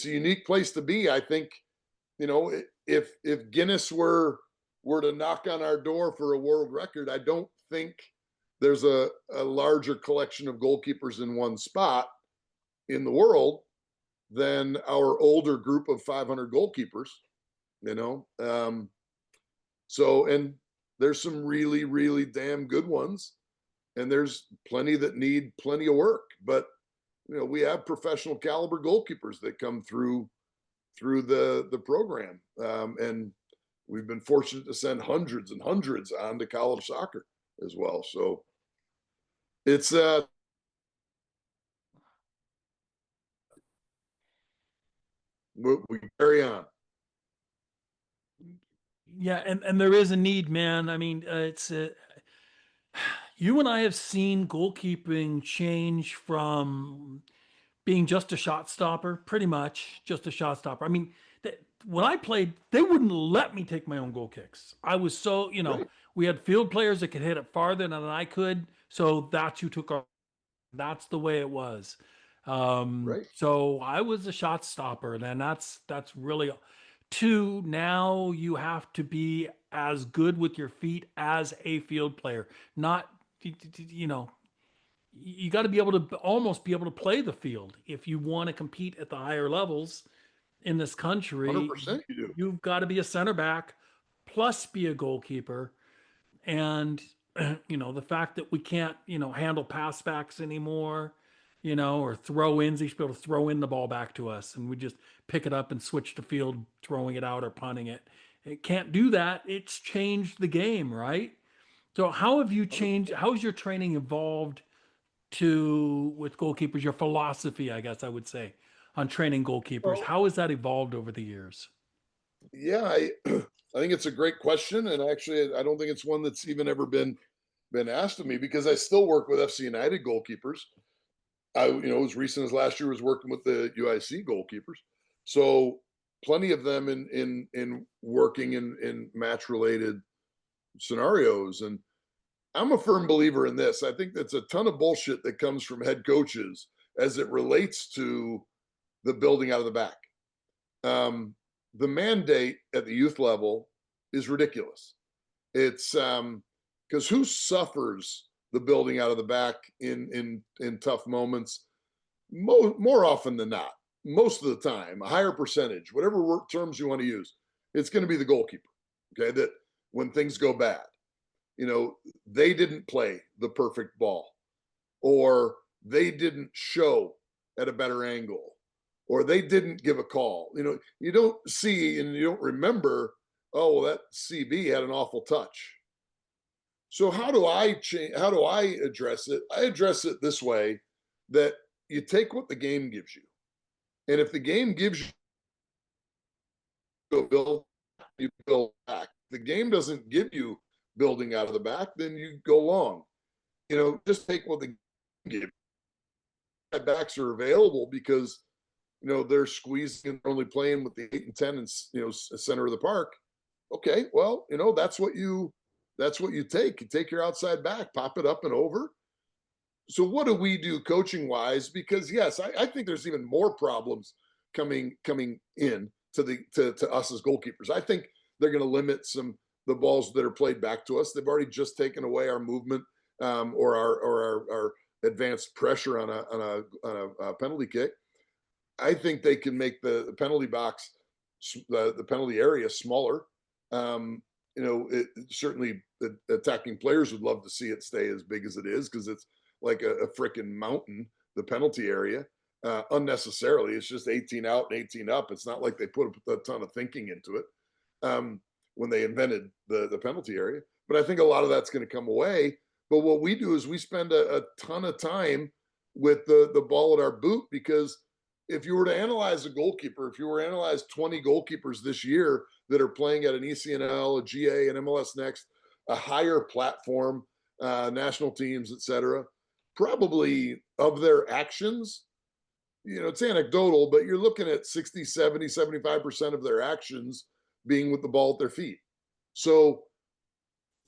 unique place to be. I think if Guinness were to knock on our door for a world record, I don't think there's a larger collection of goalkeepers in one spot in the world than our older group of 500 goalkeepers. So, and there's some really, really damn good ones, and there's plenty that need plenty of work. But we have professional caliber goalkeepers that come through the program, and we've been fortunate to send hundreds and hundreds on to college soccer as well. So it's we carry on. Yeah, and there is a need, man. I mean, it's you and I have seen goalkeeping change from being just a shot stopper, pretty much just a shot stopper. I mean, when I played, they wouldn't let me take my own goal kicks. I was so, Right, we had field players that could hit it farther than I could, so that's who took our. That's the way it was. right, So I was a shot stopper, and that's really. Two, now you have to be as good with your feet as a field player. Not, you know, you got to be able to almost be able to play the field if you want to compete at the higher levels in this country. 100% you do. You've got to be a center back plus be a goalkeeper. And the fact that we can't handle pass backs anymore, or throw ins, they should be able to throw in the ball back to us and we just pick it up and switch the field, throwing it out or punting it. It can't do that. It's changed the game, right? So how have you changed? How's your training evolved to with goalkeepers, your philosophy, I guess I would say, on training goalkeepers? Well, How has that evolved over the years? yeah, I think it's a great question, and actually, I don't think it's one that's even ever been asked of me because I still work with FC United goalkeepers. As recent as last year was working with the UIC goalkeepers, so plenty of them in working in match related scenarios. And I'm a firm believer in this. I think that's a ton of bullshit that comes from head coaches as it relates to the building out of the back. The mandate at the youth level is ridiculous. It's because who suffers the building out of the back in tough moments? More often than not, most of the time, a higher percentage, whatever terms you want to use, it's going to be the goalkeeper. Okay, that when things go bad, they didn't play the perfect ball, or they didn't show at a better angle, or they didn't give a call. You don't see and you don't remember, oh, well, that CB had an awful touch. So how do I change? How do I address it? I address it this way: that you take what the game gives you, and if the game gives you a build, you build back. If the game doesn't give you building out of the back, then you go long. Just take what the game gives. Backs are available because they're squeezing and they're only playing with the 8 and 10 and center of the park. Okay, well, that's what you take. You take your outside back, pop it up and over. So what do we do coaching wise? Because yes, I think there's even more problems coming in to us as goalkeepers. I think they're going to limit the balls that are played back to us. They've already just taken away our movement, or our advanced pressure on a penalty kick. I think they can make the penalty box, the penalty area smaller. Certainly the attacking players would love to see it stay as big as it is because it's like a freaking mountain, the penalty area, unnecessarily. It's just 18 out and 18 up. It's not like they put a ton of thinking into it when they invented the penalty area. But I think a lot of that's going to come away. But what we do is we spend a ton of time with the ball at our boot, because if you were to analyze a goalkeeper, if you were to analyze 20 goalkeepers this year that are playing at an ECNL, a GA, an MLS Next, a higher platform, national teams, etc., probably of their actions, it's anecdotal, but you're looking at 60, 70, 75% of their actions being with the ball at their feet. So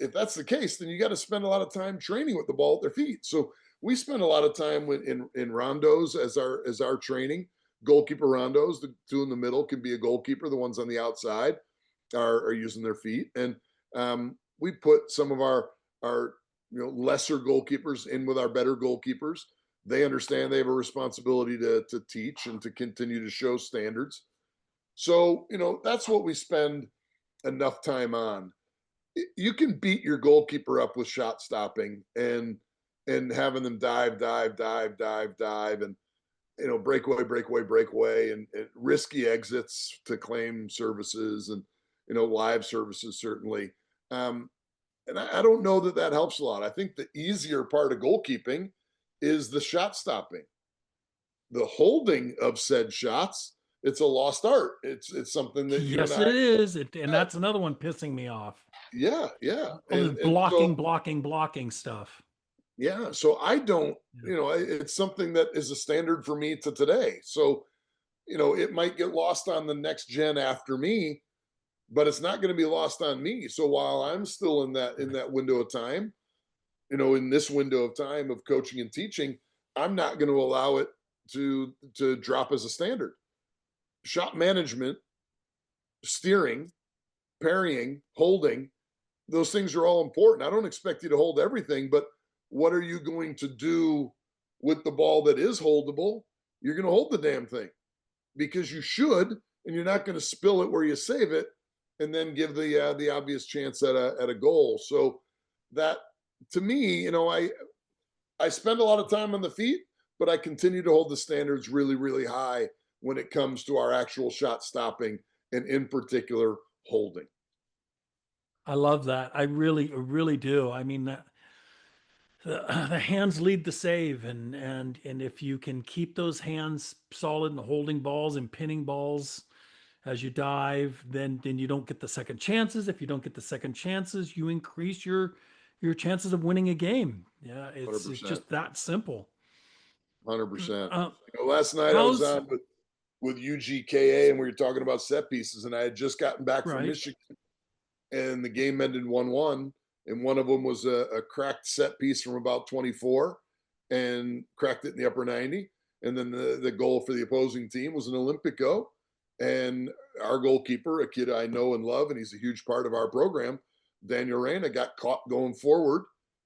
if that's the case, then you got to spend a lot of time training with the ball at their feet. So we spend a lot of time in rondos as our training. Goalkeeper rondos, the two in the middle can be a goalkeeper. The ones on the outside are using their feet, and we put some of our lesser goalkeepers in with our better goalkeepers. They understand they have a responsibility to teach and to continue to show standards. So that's what we spend enough time on. you can beat your goalkeeper up with shot stopping and having them dive, and breakaway, and risky exits to claim services, and live services certainly. Um, and I don't know that that helps a lot. I think the easier part of goalkeeping is the shot stopping. The holding of said shots, it's a lost art. It's something that you and Yes, I, it is. And that's another one pissing me off. yeah, yeah, All this and so blocking stuff. yeah, so I don't, Yeah. it's something that is a standard for me to today. So it might get lost on the next gen after me, but it's not going to be lost on me. So while I'm still in Right. that window of time, in this window of time of coaching and teaching, I'm not going to allow it to drop as a standard. Shot management, steering, parrying, holding, those things are all important. I don't expect you to hold everything, but what are you going to do with the ball that is holdable? You're going to hold the damn thing because you should, and you're not going to spill it where you save it, and then give the obvious chance at a goal. So that, to me, I spend a lot of time on the feet, but I continue to hold the standards really, really high when it comes to our actual shot stopping, and in particular holding. I love that. I really do. I mean, the hands lead the save, and if you can keep those hands solid and holding balls and pinning balls as you dive, then you don't get the second chances. If you don't get the second chances, you increase your chances of winning a game. Yeah, it's 100%. just that simple. 100%. Uh, Last night I was how's on with UGKA, and we were talking about set pieces, and I had just gotten back from right? Michigan, and the game ended 1-1, and one of them was a cracked set piece from about 24 and cracked it in the upper 90, and then the goal for the opposing team was an Olympico, and our goalkeeper, a kid I know and love, and he's a huge part of our program, Daniel Reyna, got caught going forward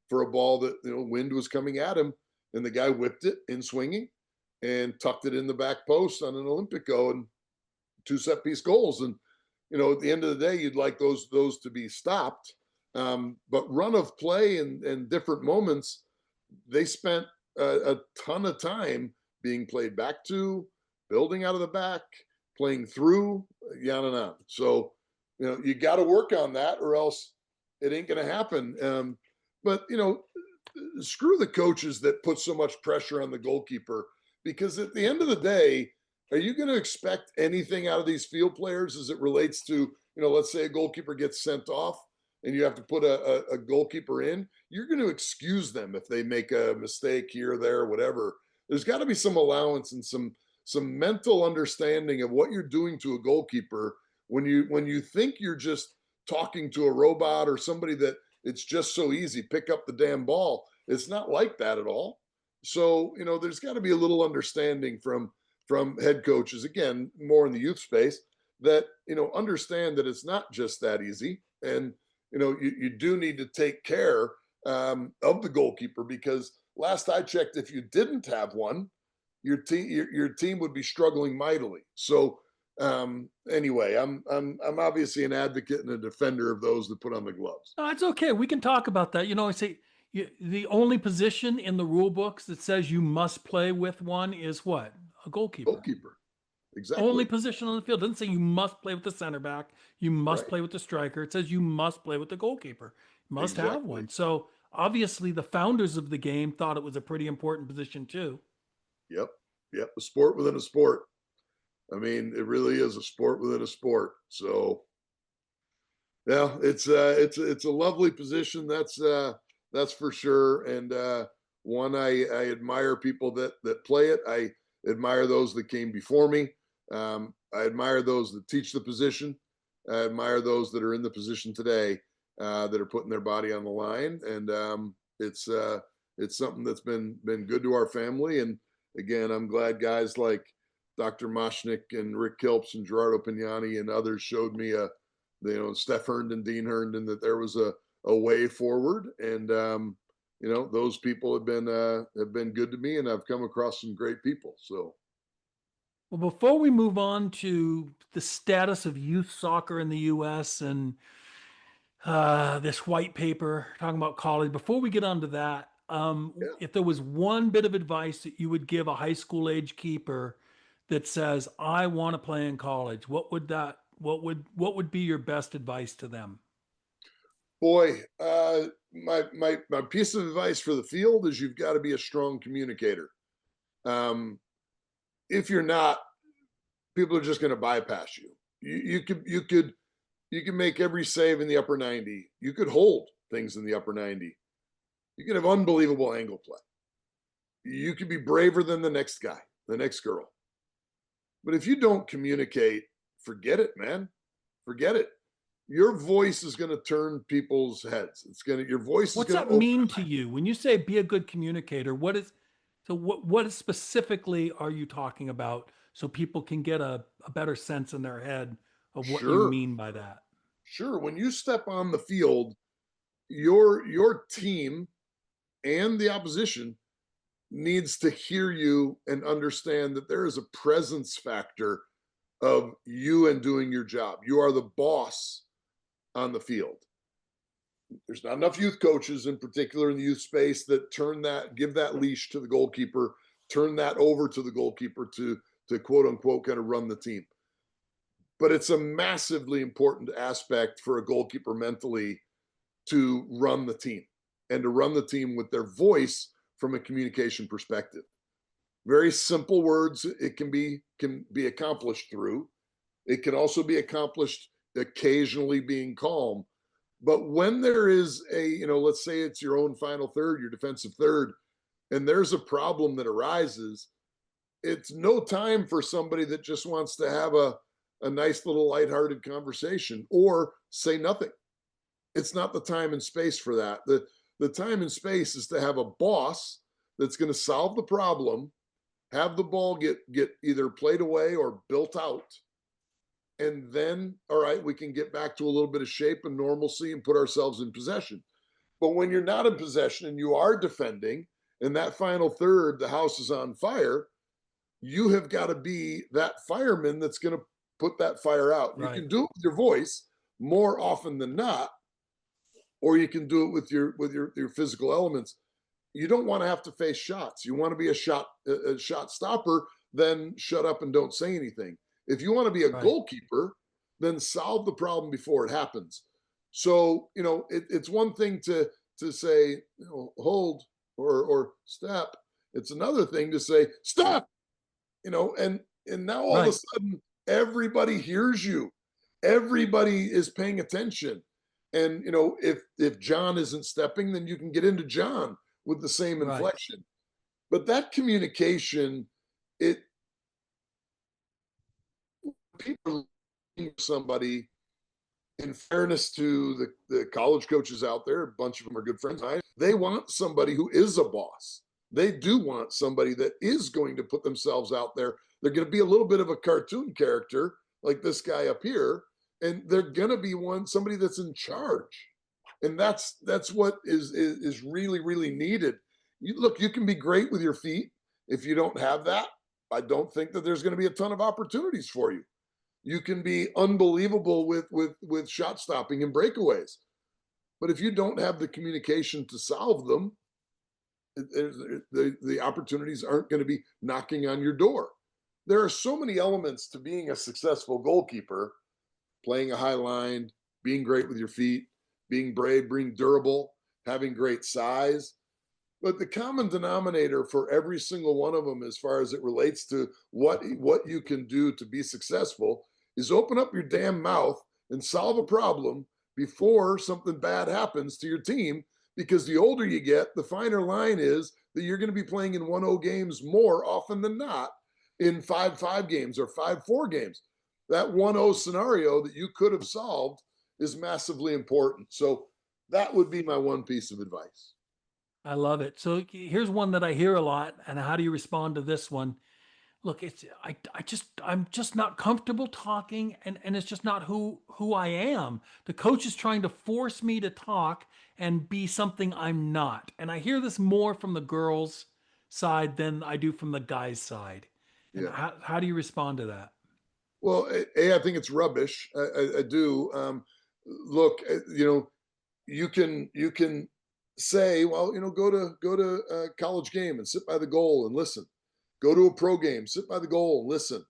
for a ball that wind was coming at him, and the guy whipped it in swinging and tucked it in the back post on an Olympico, and two set piece goals. And at the end of the day, you'd like those to be stopped. But run of play and different moments, they spent a ton of time being played back to, building out of the back, playing through, on and on. So you got to work on that, or else it ain't going to happen. But screw the coaches that put so much pressure on the goalkeeper, because at the end of the day, are you going to expect anything out of these field players as it relates to, let's say a goalkeeper gets sent off and you have to put a goalkeeper in? You're going to excuse them if they make a mistake here, there, whatever. There's got to be some allowance and some mental understanding of what you're doing to a goalkeeper when you think you're just talking to a robot or somebody that it's just so easy, pick up the damn ball. It's not like that at all. So there's got to be a little understanding from head coaches, again, more in the youth space, that understand that it's not just that easy, and you do need to take care of the goalkeeper, because last I checked, if you didn't have one, your team would be struggling mightily. So anyway, I'm obviously an advocate and a defender of those that put on the gloves. No, it's okay. We can talk about that. I say the only position in the rule books that says you must play with one is what? A goalkeeper. Goalkeeper, Only exactly. position on the field. It doesn't say you must play with the center back. You must Right, play with the striker. It says you must play with the goalkeeper. You must have exactly. one. So obviously the founders of the game thought it was a pretty important position too. Yep, yep. A sport within a sport. I mean, it really is a sport within a sport. So yeah, it's a lovely position. That's for sure. And one, I admire people that play it. I admire those that came before me. I admire those that teach the position. I admire those that are in the position today, that are putting their body on the line. And it's something that's been good to our family. And again, I'm glad guys like Dr. Moshnick and Rick Kilps and Gerardo Pignani and others showed me Steph Herndon, Dean Herndon, that there was a way forward. And those people have been good to me, and I've come across some great people. So Well, before we move on to the status of youth soccer in the US and this white paper talking about college. Before we get onto that, Yeah. if there was one bit of advice that you would give a high school age keeper that says, "I want to play in college," what would be your best advice to them? Boy, my piece of advice for the field is you've got to be a strong communicator. Um, if you're not, people are just going to bypass you. You could make every save in the upper 90. You could hold things in the upper 90. You could have unbelievable angle play. You could be braver than the next guy, the next girl. But if you don't communicate, forget it, man. Forget it. Your voice is going to turn people's heads. Your voice is What's going to that open. mean to you when you say be a good communicator? What specifically are you talking about so people can get a better sense in their head of what you Sure, mean by that? sure. When you step on the field, your team and the opposition needs to hear you and understand that there is a presence factor of you and doing your job. You are the boss on the field. There's not enough youth coaches, in particular in the youth space, that give that leash to the goalkeeper, turn that over to the goalkeeper to quote unquote kind of run the team. But it's a massively important aspect for a goalkeeper mentally to run the team and to run the team with their voice from a communication perspective. Very simple words it can be accomplished through. It can also be accomplished occasionally being calm. But when there is let's say it's your own final third, your defensive third, and there's a problem that arises, it's no time for somebody that just wants to have a nice little lighthearted conversation or say nothing. It's not the time and space for that. The time and space is to have a boss that's going to solve the problem, have the ball get either played away or built out, and then all right, we can get back to a little bit of shape and normalcy and put ourselves in possession. But when you're not in possession and you are defending, in that final third, the house is on fire, you have got to be that fireman that's going to put that fire out. You Right, can do it with your voice more often than not, or you can do it with your physical elements. You don't want to have to face shots. You want to be a shot stopper, then shut up and don't say anything. If you want to be a right, goalkeeper, then solve the problem before it happens. So, it's one thing to say, hold or step. It's another thing to say, stop, and now all of a right, sudden everybody hears you. Everybody is paying attention. And if John isn't stepping, then you can get into John with the same right, inflection. But that communication, it people somebody, in fairness to the college coaches out there, a bunch of them are good friends of mine, they want somebody who is a boss. They do want somebody that is going to put themselves out there. They're going to be a little bit of a cartoon character like this guy up here, and they're going to be somebody that's in charge. And that's what is really really needed. You can be great with your feet. If you don't have that, I don't think that there's going to be a ton of opportunities for you. You can be unbelievable with shot stopping and breakaways, but if you don't have the communication to solve them, the opportunities aren't going to be knocking on your door. There are so many elements to being a successful goalkeeper: playing a high line, being great with your feet, being brave, being durable, having great size. But the common denominator for every single one of them, as far as it relates to what you can do to be successful, is open up your damn mouth and solve a problem before something bad happens to your team. Because the older you get, the finer line is that you're going to be playing in 1-0 games more often than not, in 5-5 games or 5-4 games. That 1-0 scenario that you could have solved is massively important. So that would be my one piece of advice. I love it. So here's one that I hear a lot, and how do you respond to this one? Look, I'm just not comfortable talking, and it's just not who I am. The coach is trying to force me to talk and be something I'm not. And I hear this more from the girls' side than I do from the guys' side. And Yeah. how do you respond to that? Well, I think it's rubbish. I do. look, you can say, well, go to a college game and sit by the goal and listen. Go to a pro game, sit by the goal and listen.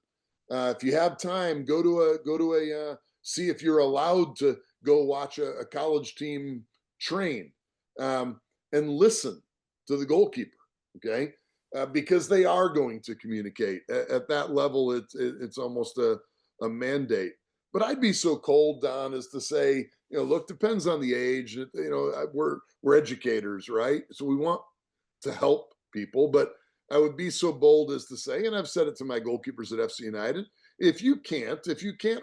If you have time, go to a see if you're allowed to go watch a college team train, and listen to the goalkeeper. Okay, because they are going to communicate at that level. It's almost a mandate. But I'd be so cold, Don, as to say, look, depends on the age. We're educators, right? So we want to help people, but I would be so bold as to say, and I've said it to my goalkeepers at FC United, if you can't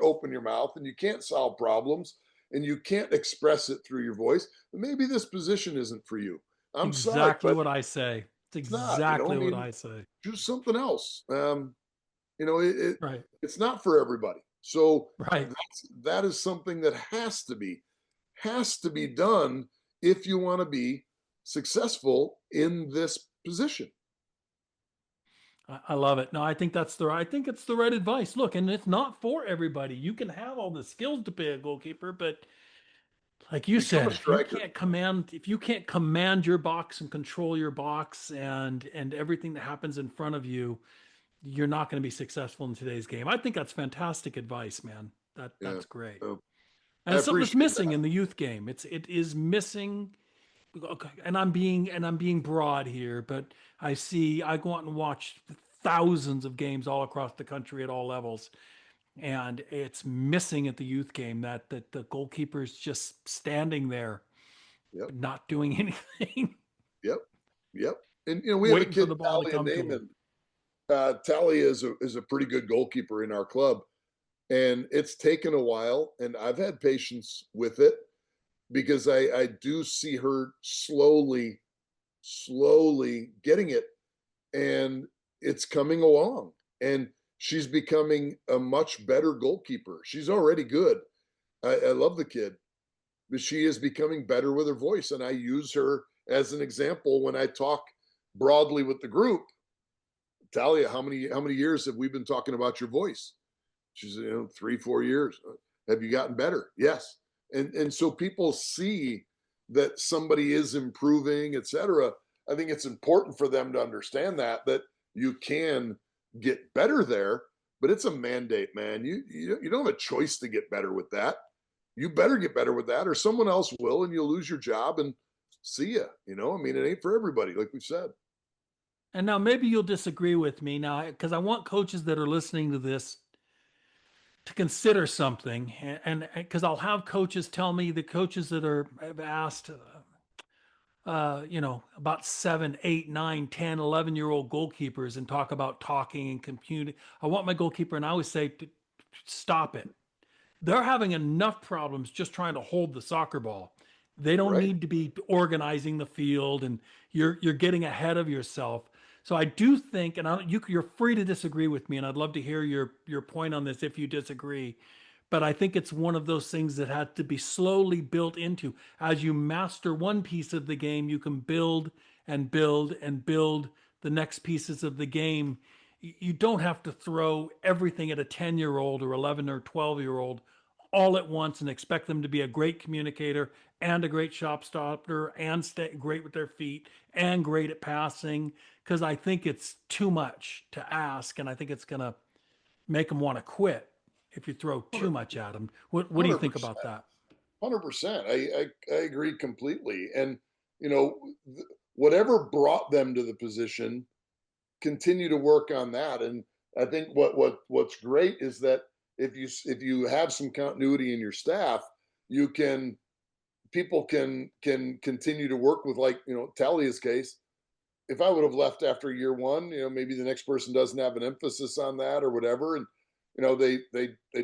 open your mouth and you can't solve problems and you can't express it through your voice, then maybe this position isn't for you. I'm sorry, Exactly but what I say. It's it's not. I exactly what mean, I say. choose something else. You know, it, it Right. it's not for everybody. So Right. that is something that has to be done if you want to be successful in this position. I love it. No, I think it's the right advice. Look, and it's not for everybody. You can have all the skills to be a goalkeeper, but like you Become said, a striker. if you can't command your box and control your box and everything that happens in front of you, you're not going to be successful in today's game. I think that's fantastic advice, man. Yeah. That's great. So And I it's something that's appreciate missing that. in the youth game. It is missing. Okay, and I'm being broad here, but I go out and watch thousands of games all across the country at all levels, and it's missing at the youth game that the goalkeeper's just standing there, Yep. not doing anything, Yep. Yep. And we have a waiting for kid, the ball to Talia come to him. Naaman. Talia is a pretty good goalkeeper in our club. And it's taken a while, and I've had patience with it because I do see her slowly getting it, and it's coming along. And she's becoming a much better goalkeeper. She's already good. I love the kid, but she is becoming better with her voice. And I use her as an example when I talk broadly with the group. Talia, how many years have we been talking about your voice? She said, 3, 4 years. Have you gotten better? Yes. And so people see that somebody is improving, etc. I think it's important for them to understand that you can get better there, but it's a mandate, man. You don't have a choice to get better with that. You better get better with that, or someone else will, and you'll lose your job and see ya. I mean, it ain't for everybody, like we said. And now maybe you'll disagree with me now, because I want coaches that are listening to this to consider something, and because I'll have coaches tell me, the coaches that have asked about 7, 8, 9, 10, 11-year-old goalkeepers and talk about talking and computing. I want my goalkeeper, and I always say, stop it. They're having enough problems just trying to hold the soccer ball. They don't Right? need to be organizing the field, and you're getting ahead of yourself. So I do think, and you're free to disagree with me, and I'd love to hear your point on this if you disagree. But I think it's one of those things that had to be slowly built into. As you master one piece of the game, you can build and build and build the next pieces of the game. You don't have to throw everything at a 10-year-old or 11 or 12-year-old all at once and expect them to be a great communicator and a great shop stopper and stay great with their feet and great at passing, because I think it's too much to ask, and I think it's going to make them want to quit if you throw too much at them. What do you think 100%. about that? 100%. I agree completely. And, you know, whatever brought them to the position, continue to work on that. And I think what's great is that if you have some continuity in your staff, you can people can continue to work with, like, Talia's case. If I would have left after year one, maybe the next person doesn't have an emphasis on that or whatever, and they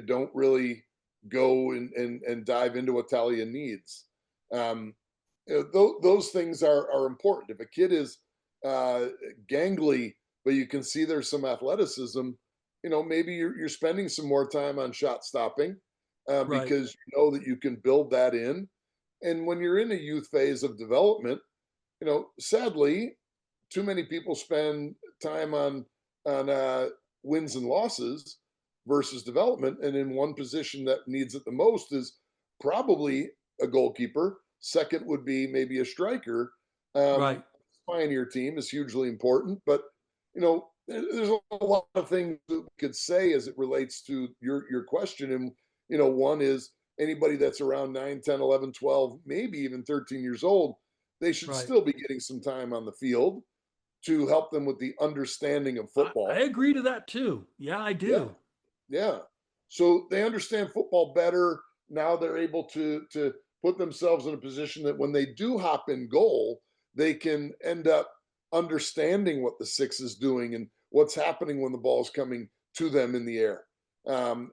don't really go and dive into what Talia needs. Um, those things are important. If a kid is uh, gangly, but you can see there's some athleticism, maybe you're spending some more time on shot stopping, Right. because you know that you can build that in. And when you're in a youth phase of development, sadly, too many people spend time on wins and losses versus development. And in one position that needs it the most is probably a goalkeeper. Second would be maybe a striker. Right. Pioneer team is hugely important, but there's a lot of things that we could say as it relates to your question. And one is anybody that's around 9, 10, 11, 12, maybe even 13 years old, they should Right. still be getting some time on the field to help them with the understanding of I football. agree to that too. Yeah, I Yeah, do. yeah. So they understand football better. Now they're able to put themselves in a position that when they do hop in goal, they can end up understanding what the six is doing and what's happening when the ball's coming to them in the air.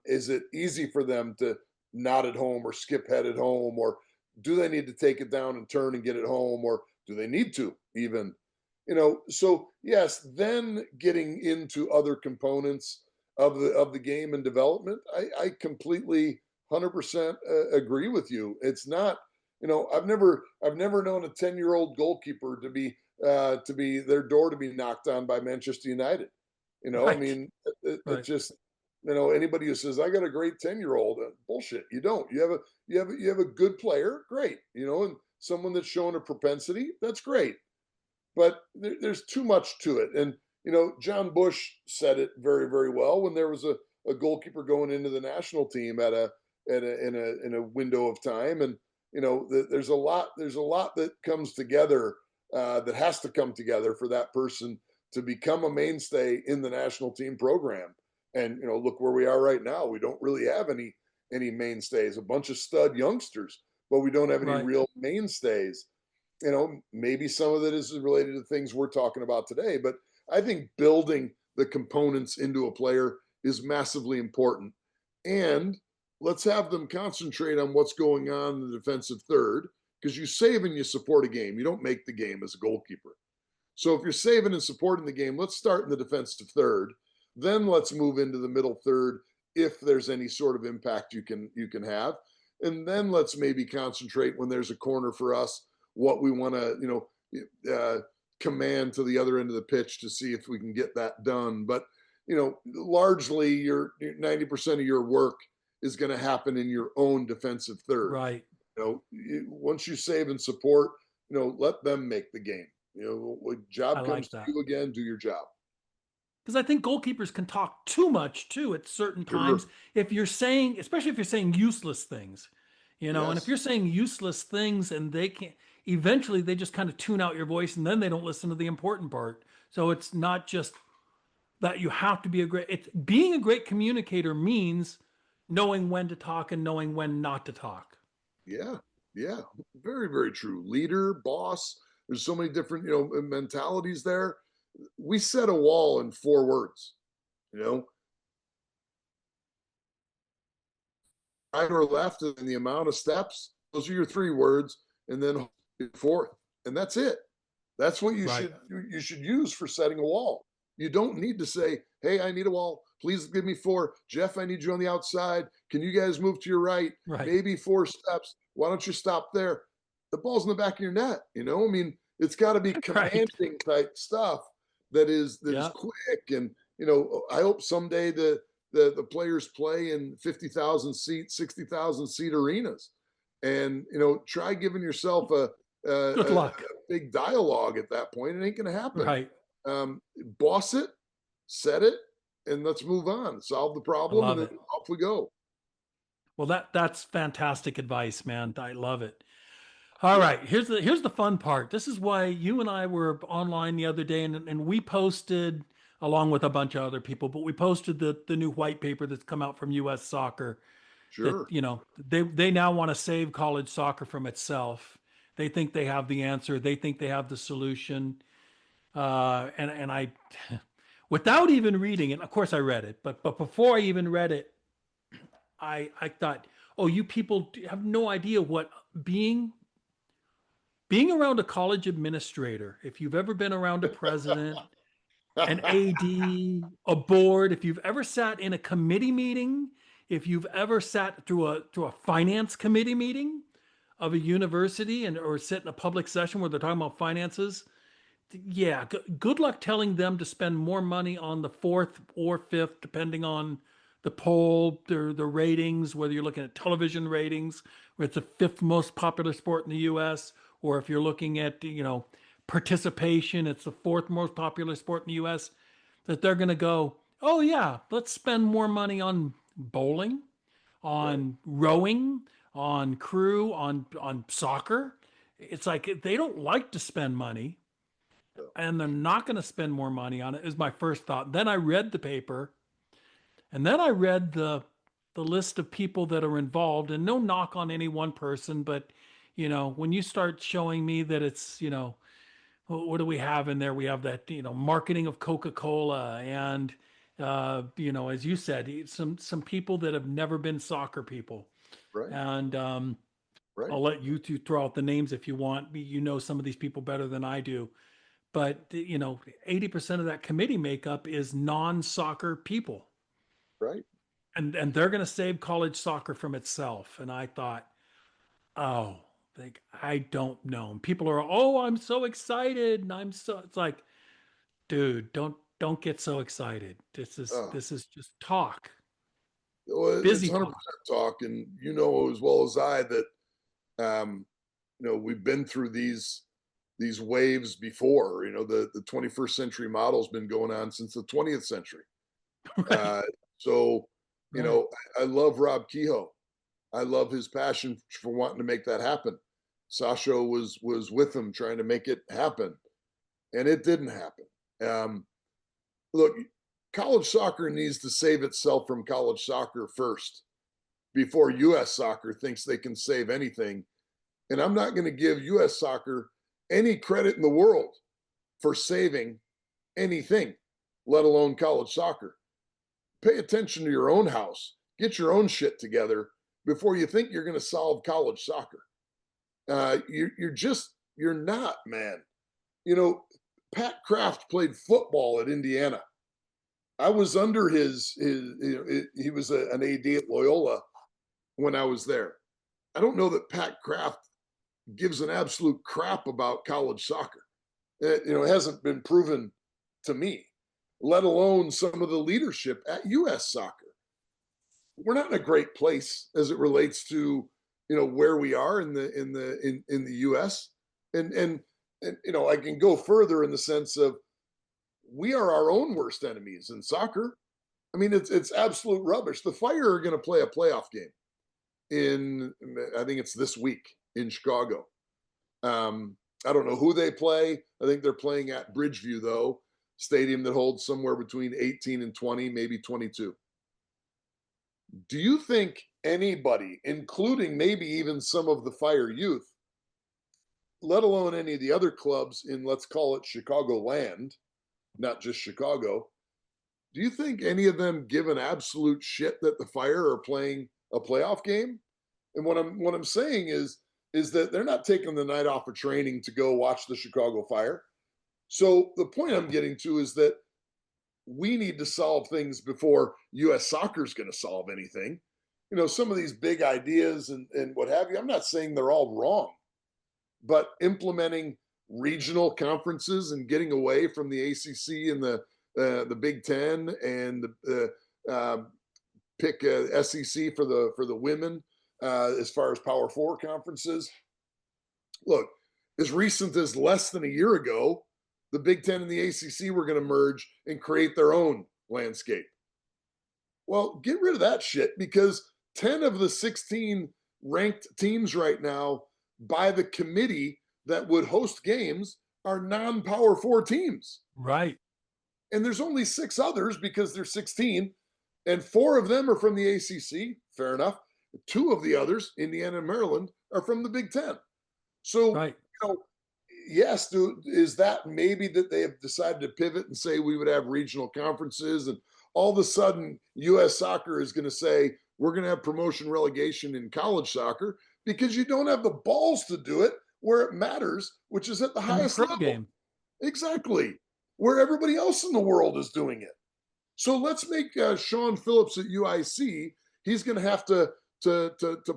Is it easy for them to nod at home or skip head at home, or do they need to take it down and turn and get it home, or do they need to even? So yes, then getting into other components of the game and development, I completely 100% agree with you. It's not, I've never known a 10-year-old goalkeeper to be their door to be knocked on by Manchester United. I Right. mean, it Right. just, anybody who says I got a great 10-year-old, bullshit. You don't. You have a good player, great. And someone that's showing a propensity, that's great. But there's too much to it. And John Bush said it very, very well when there was a goalkeeper going into the national team in a window of time. And there's a lot that comes together, that has to come together for that person to become a mainstay in the national team program. And look where we are right now. We don't really have any mainstays. A bunch of stud youngsters, but we don't have any Right. real mainstays. Maybe some of it is related to things we're talking about today, but I think building the components into a player is massively important. And let's have them concentrate on what's going on in the defensive third, because you save and you support a game. You don't make the game as a goalkeeper. So if you're saving and supporting the game, let's start in the defensive third. Then let's move into the middle third if there's any sort of impact you can have. And then let's maybe concentrate when there's a corner for us, what we want to, command to the other end of the pitch to see if we can get that done. But, largely your 90% of your work is going to happen in your own defensive third. Right. Once you save and support, let them make the game. When I job comes like to that. you again, do your job. Because I think goalkeepers can talk too much too at certain Sure. times. If you're saying, especially if you're saying useless things, and if Yes. you're saying useless things and they can't, eventually they just kind of tune out your voice and then they don't listen to the important part. So it's not just that you have to be being a great communicator means knowing when to talk and knowing when not to talk. Yeah. Yeah. Very, very true. Leader, boss. There's so many different, mentalities there. We set a wall in 4 words, you know, right or left, and the amount of steps. Those are your 3 words, and then fourth, and that's it. That's what you Right. should use for setting a wall. You don't need to say, "Hey, I need a wall. Please give me 4. Jeff, I need you on the outside. Can you guys move to your right? Right. Maybe 4 steps. Why don't you stop there?" The ball's in the back of your net. I mean, it's got to be Right. commanding type stuff that is Yeah. quick. And I hope someday the players play in 50,000 seat, 60,000 seat arenas, and try giving yourself Good a luck. big dialogue at that point. It ain't going to happen. Right. Boss it, set it, and let's move on. Solve the I problem, and love then it. off we go. Well, that's fantastic advice, man. I love it. All Yeah, right, here's the fun part. This is why you and I were online the other day, and we posted along with a bunch of other people, but we posted the new white paper that's come out from U.S. Soccer that sure. they now want to save college soccer from itself. They think they have the answer. They think they have the solution. And I, without even reading it, of course I read it, but before I even read it, I thought, oh, you people have no idea what being around a college administrator, if you've ever been around a president, an AD, a board, if you've ever sat in a committee meeting, if you've ever sat through a finance committee meeting of a university and or sit in a public session where they're talking about finances, yeah, good luck telling them to spend more money on the fourth or fifth, depending on the poll, the ratings, whether you're looking at television ratings, where it's the fifth most popular sport in the U.S., or if you're looking at, participation, it's the fourth most popular sport in the U.S., that they're going to go, oh yeah, let's spend more money on bowling, Right. on rowing, on crew, on soccer. It's like they don't like to spend money, So, and they're not going to spend more money on it, is my first thought. Then I read the paper, and then I read the list of people that are involved, and no knock on any one person, but when you start showing me that it's, what do we have in there? We have that, marketing of Coca-Cola, and as you said, some people that have never been soccer people. right. And Right. I'll let you two throw out the names if you want. You know some of these people better than I do. But 80% of that committee makeup is non-soccer people. Right. And they're going to save college soccer from itself. And I thought, oh, like, I don't know. And people are, oh, I'm so excited, and it's like, dude, don't get so excited. This is Uh, this is just talk, well, it's busy talk. 100% talk, and you know as well as I that um, we've been through these waves before. The 21st century model's been going on since the 20th century. Right, Uh, so, you right, know, I love Rob Kehoe. I love his passion for wanting to make that happen. Sasha was with him trying to make it happen, and it didn't happen. Um, Look, college soccer needs to save itself from college soccer first before U.S. soccer thinks they can save anything. And I'm not going to give U.S. soccer any credit in the world for saving anything, let alone college soccer. Pay attention to your own house, get your own shit together before you think you're going to solve college soccer. You're not, man. You know, Pat Kraft played football at Indiana. I was under he was an AD at Loyola when I was there. I don't know that Pat Kraft gives an absolute crap about college soccer. It hasn't been proven to me, let alone some of the leadership at U.S. soccer. We're not in a great place as it relates to where we are in the U.S. and I can go further in the sense of we are our own worst enemies in soccer. I mean, it's absolute rubbish. The Fire are going to play a playoff game in, I think it's this week in Chicago. I don't know who they play. I think they're playing at Bridgeview, though, stadium that holds somewhere between 18 and 20, maybe 22. Do you think anybody, including maybe even some of the Fire youth, let alone any of the other clubs in, let's call it Chicagoland, not just Chicago, do you think any of them give an absolute shit that the Fire are playing a playoff game? And what I'm saying is that they're not taking the night off of training to go watch the Chicago Fire. So the point I'm getting to is that we need to solve things before U.S. soccer is going to solve anything. Some of these big ideas and what have you, I'm not saying they're all wrong, but implementing regional conferences and getting away from the ACC and the Big Ten and the pick SEC for the women as far as Power Four conferences. Look, as recent as less than a year ago, the Big Ten and the ACC were going to merge and create their own landscape. Well, get rid of that shit because 10 of the 16 ranked teams right now by the committee that would host games are non-Power Four teams. right. And there's only 6 others because there's 16, and 4 of them are from the ACC. Fair enough. 2 of the others, Indiana and Maryland, are from the Big Ten. So, Right. yes, is that maybe that they have decided to pivot and say we would have regional conferences, and all of a sudden U.S. soccer is going to say we're going to have promotion relegation in college soccer because you don't have the balls to do it where it matters, which is at the In the highest pro level. game. Exactly. Where everybody else in the world is doing it. So let's make Sean Phillips at UIC. He's going to have to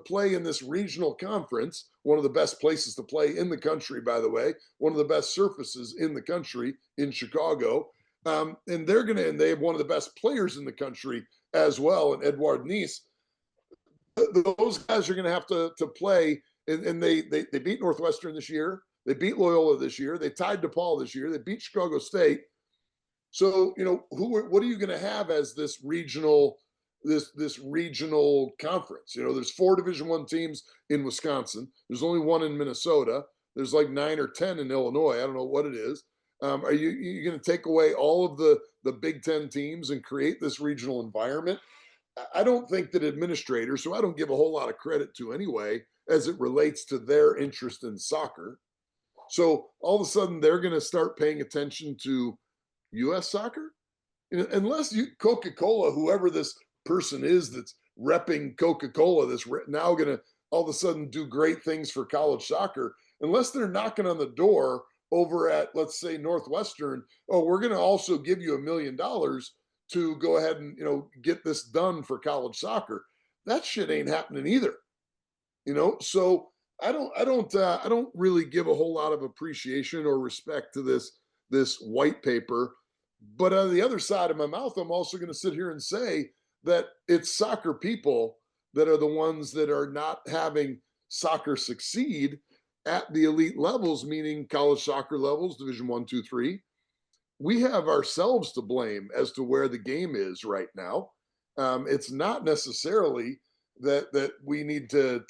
play in this regional conference, one of the best places to play in the country, by the way, one of the best surfaces in the country in Chicago. And they have one of the best players in the country as well, and Edouard Nice. Those guys are going to have to play, and they beat Northwestern this year. They beat Loyola this year. They tied DePaul this year. They beat Chicago State. So what are you going to have as this regional conference? There's 4 Division I teams in Wisconsin. There's only 1 in Minnesota. There's like 9 or 10 in Illinois. I don't know what it is. Are you going to take away all of the Big Ten teams and create this regional environment? I don't think that administrators, who I don't give a whole lot of credit to anyway, as it relates to their interest in soccer. So all of a sudden they're going to start paying attention to U.S. soccer, unless Coca-Cola, whoever this person is that's repping Coca-Cola, that's now going to all of a sudden do great things for college soccer, unless they're knocking on the door over at, let's say, Northwestern. Oh, we're going to also give you $1 million to go ahead and get this done for college soccer. That shit ain't happening either. So I don't really give a whole lot of appreciation or respect to this white paper. But on the other side of my mouth, I'm also going to sit here and say that it's soccer people that are the ones that are not having soccer succeed at the elite levels, meaning college soccer levels, Division 1, 2, 3. We have ourselves to blame as to where the game is right now. It's not necessarily that we need to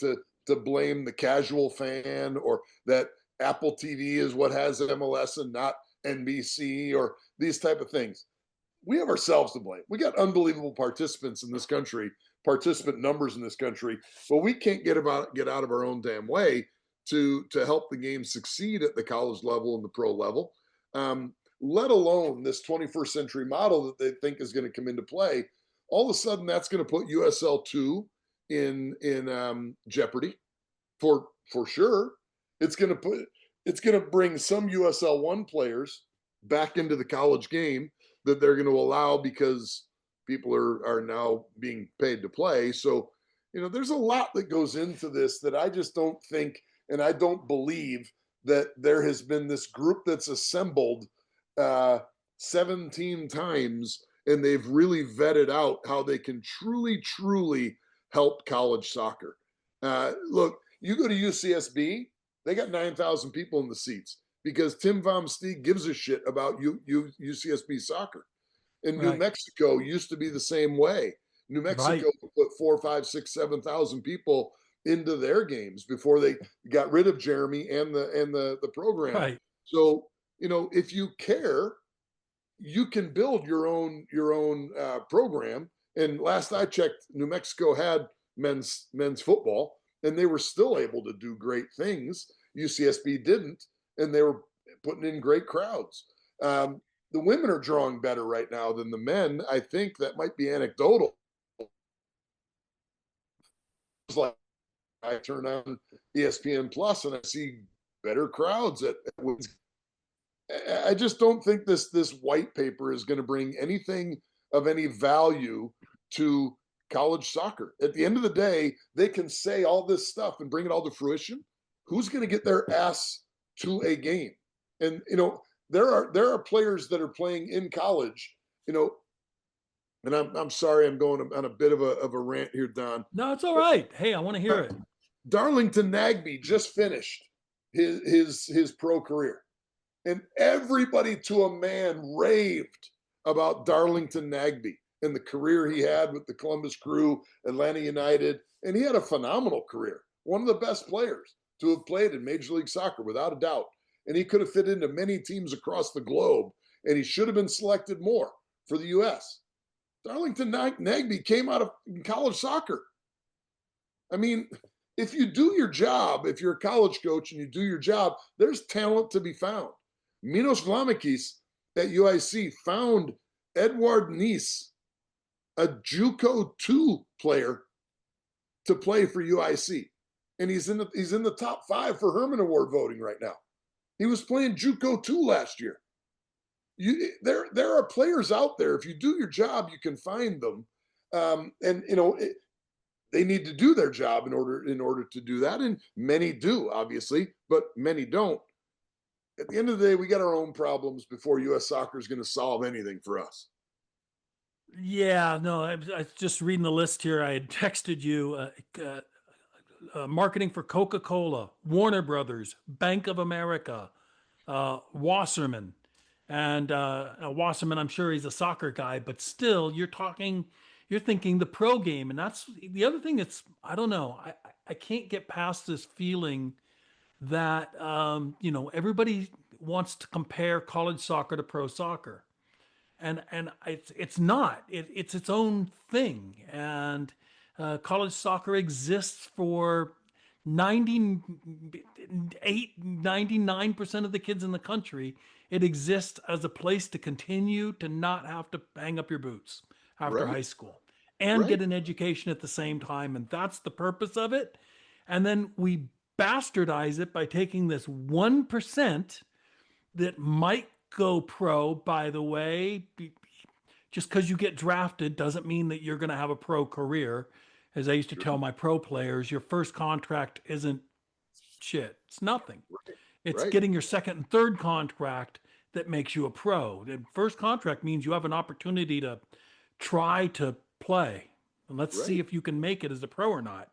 blame the casual fan, or that Apple TV is what has MLS and not NBC, or these type of things. We have ourselves to blame. We got unbelievable participants in this country, participant numbers in this country, but we can't get out of our own damn way to help the game succeed at the college level and the pro level. Let alone this 21st century model that they think is going to come into play. All of a sudden, that's going to put USL 2 in jeopardy for sure. It's going to bring some USL 1 players back into the college game that they're going to allow, because people are now being paid to play. So, there's a lot that goes into this that I just don't think, and I don't believe that there has been this group that's assembled 17 times, and they've really vetted out how they can truly help college soccer. Look, you go to UCSB, they got 9,000 people in the seats because Tim Vom Steeg gives a shit about UCSB soccer. And New Mexico used to be the same way. New Mexico put 4, 5, 6, 7,000 people into their games before they got rid of Jeremy and the program. Right. So, if you care, you can build your own program. And last I checked, New Mexico had men's football, and they were still able to do great things. UCSB didn't, and they were putting in great crowds. The women are drawing better right now than the men. I think that might be anecdotal. It's like I turn on ESPN Plus and I see better crowds at wins. I just don't think this white paper is going to bring anything of any value to college soccer. At the end of the day, they can say all this stuff and bring it all to fruition. Who's going to get their ass to a game? And there are players that are playing in college, and I'm sorry, I'm going on a bit of a rant here, Don. No, it's all right. Hey, I want to hear it. Darlington Nagbe just finished his pro career, and everybody to a man raved about Darlington Nagbe and the career he had with the Columbus Crew, Atlanta United, and he had a phenomenal career. One of the best players to have played in Major League Soccer, without a doubt. And he could have fit into many teams across the globe, and he should have been selected more for the U.S. Darlington Nagbe came out of college soccer. I mean, if you do your job, if you're a college coach and you do your job, there's talent to be found. Minos Vlamakis at UIC found Edouard Nice, a JUCO 2 player, to play for UIC. And he's in the top 5 for Herman Award voting right now. He was playing JUCO 2 last year. There are players out there. If you do your job, you can find them. They need to do their job in order to do that. And many do, obviously, but many don't. At the end of the day, we got our own problems before U.S. soccer is going to solve anything for us. Yeah, no, I was just reading the list here. I had texted you marketing for Coca-Cola, Warner Brothers, Bank of America, Wasserman. And Wasserman, I'm sure he's a soccer guy, but still, you're thinking the pro game. And that's the other thing that's, I don't know, I can't get past this feeling that, everybody wants to compare college soccer to pro soccer, and it's not. It's its own thing. And college soccer exists for 98, 99% of the kids in the country. It exists as a place to continue to not have to hang up your boots after Right, high school and right, get an education at the same time. And that's the purpose of it. And then we bastardize it by taking this 1% that might go pro, by the way. Just because you get drafted doesn't mean that you're going to have a pro career. As I used to tell sure, my pro players, your first contract isn't shit. It's nothing. right, It's right, getting your second and third contract that makes you a pro. The first contract means you have an opportunity to try to play. And let's see right, if you can make it as a pro or not.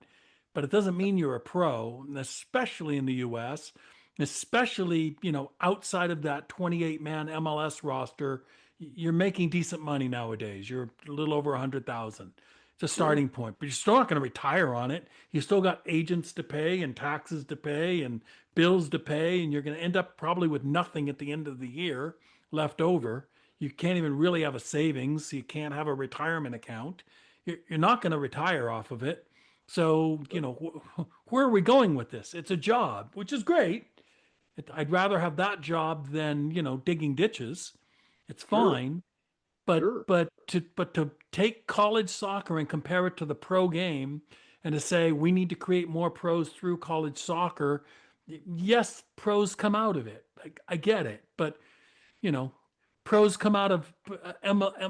But it doesn't mean you're a pro, and especially in the US, especially, outside of that 28-man MLS roster, you're making decent money nowadays. You're a little over 100,000. It's a sure, starting point, but you're still not going to retire on it. You still got agents to pay and taxes to pay and bills to pay, and you're going to end up probably with nothing at the end of the year left over. You can't even really have a savings. You can't have a retirement account. You're not going to retire off of it. So, where are we going with this? It's a job, which is great. I'd rather have that job than, digging ditches. It's sure, fine. But sure. to take college soccer and compare it to the pro game and to say we need to create more pros through college soccer, yes, pros come out of it. I get it, but you know, pros come out of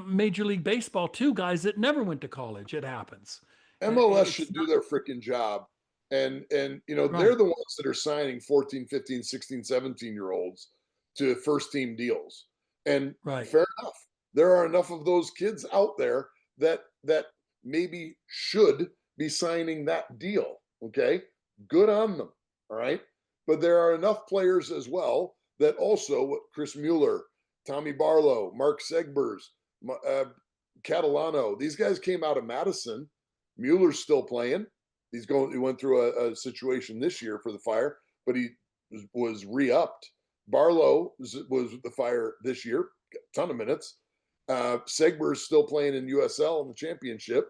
Major League Baseball too. Guys that never went to college. It happens. MLS It's should not do their freaking job. And they're right, the ones that are signing 14, 15, 16, 17 year olds to first team deals. And right, fair enough. There are enough of those kids out there that maybe should be signing that deal. Okay. Good on them. All right. But there are enough players as well that also what Chris Mueller, Tommy Barlow, Mark Segbers, uh, Catalano, these guys came out of Madison. Mueller's still playing. He went through a situation this year for the Fire, but he was re-upped. Barlow was with the Fire this year, got a ton of minutes. Segber's still playing in USL in the championship.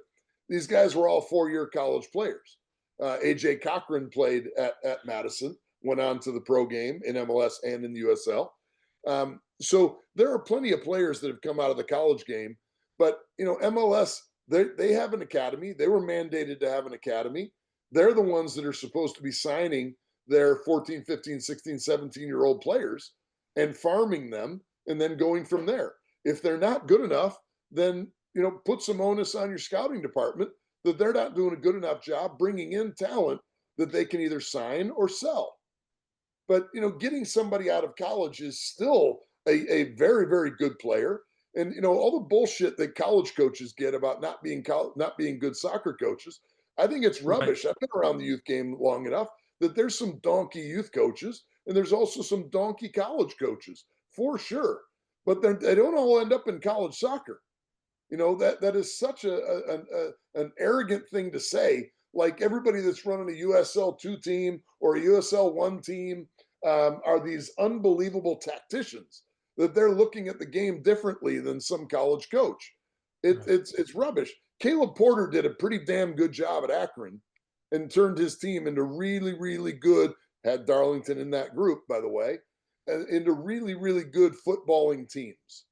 These guys were all 4-year college players. AJ Cochran played at Madison, went on to the pro game in MLS and in the USL. So there are plenty of players that have come out of the college game, but MLS, they have an academy. They were mandated to have an academy. They're the ones that are supposed to be signing their 14, 15, 16, 17-year-old players and farming them and then going from there. If they're not good enough, then put some onus on your scouting department that they're not doing a good enough job bringing in talent that they can either sign or sell. But getting somebody out of college is still a very, very good player. And all the bullshit that college coaches get about not being good soccer coaches, I think it's right, rubbish. I've been around the youth game long enough that there's some donkey youth coaches and there's also some donkey college coaches for sure. But they don't all end up in college soccer. That is such an arrogant thing to say. Like everybody that's running a USL 2 team or a USL 1 team are these unbelievable tacticians that they're looking at the game differently than some college coach. right, It's rubbish. Caleb Porter did a pretty damn good job at Akron and turned his team into really, really good. Had Darlington in that group, by the way, into really, really good footballing teams.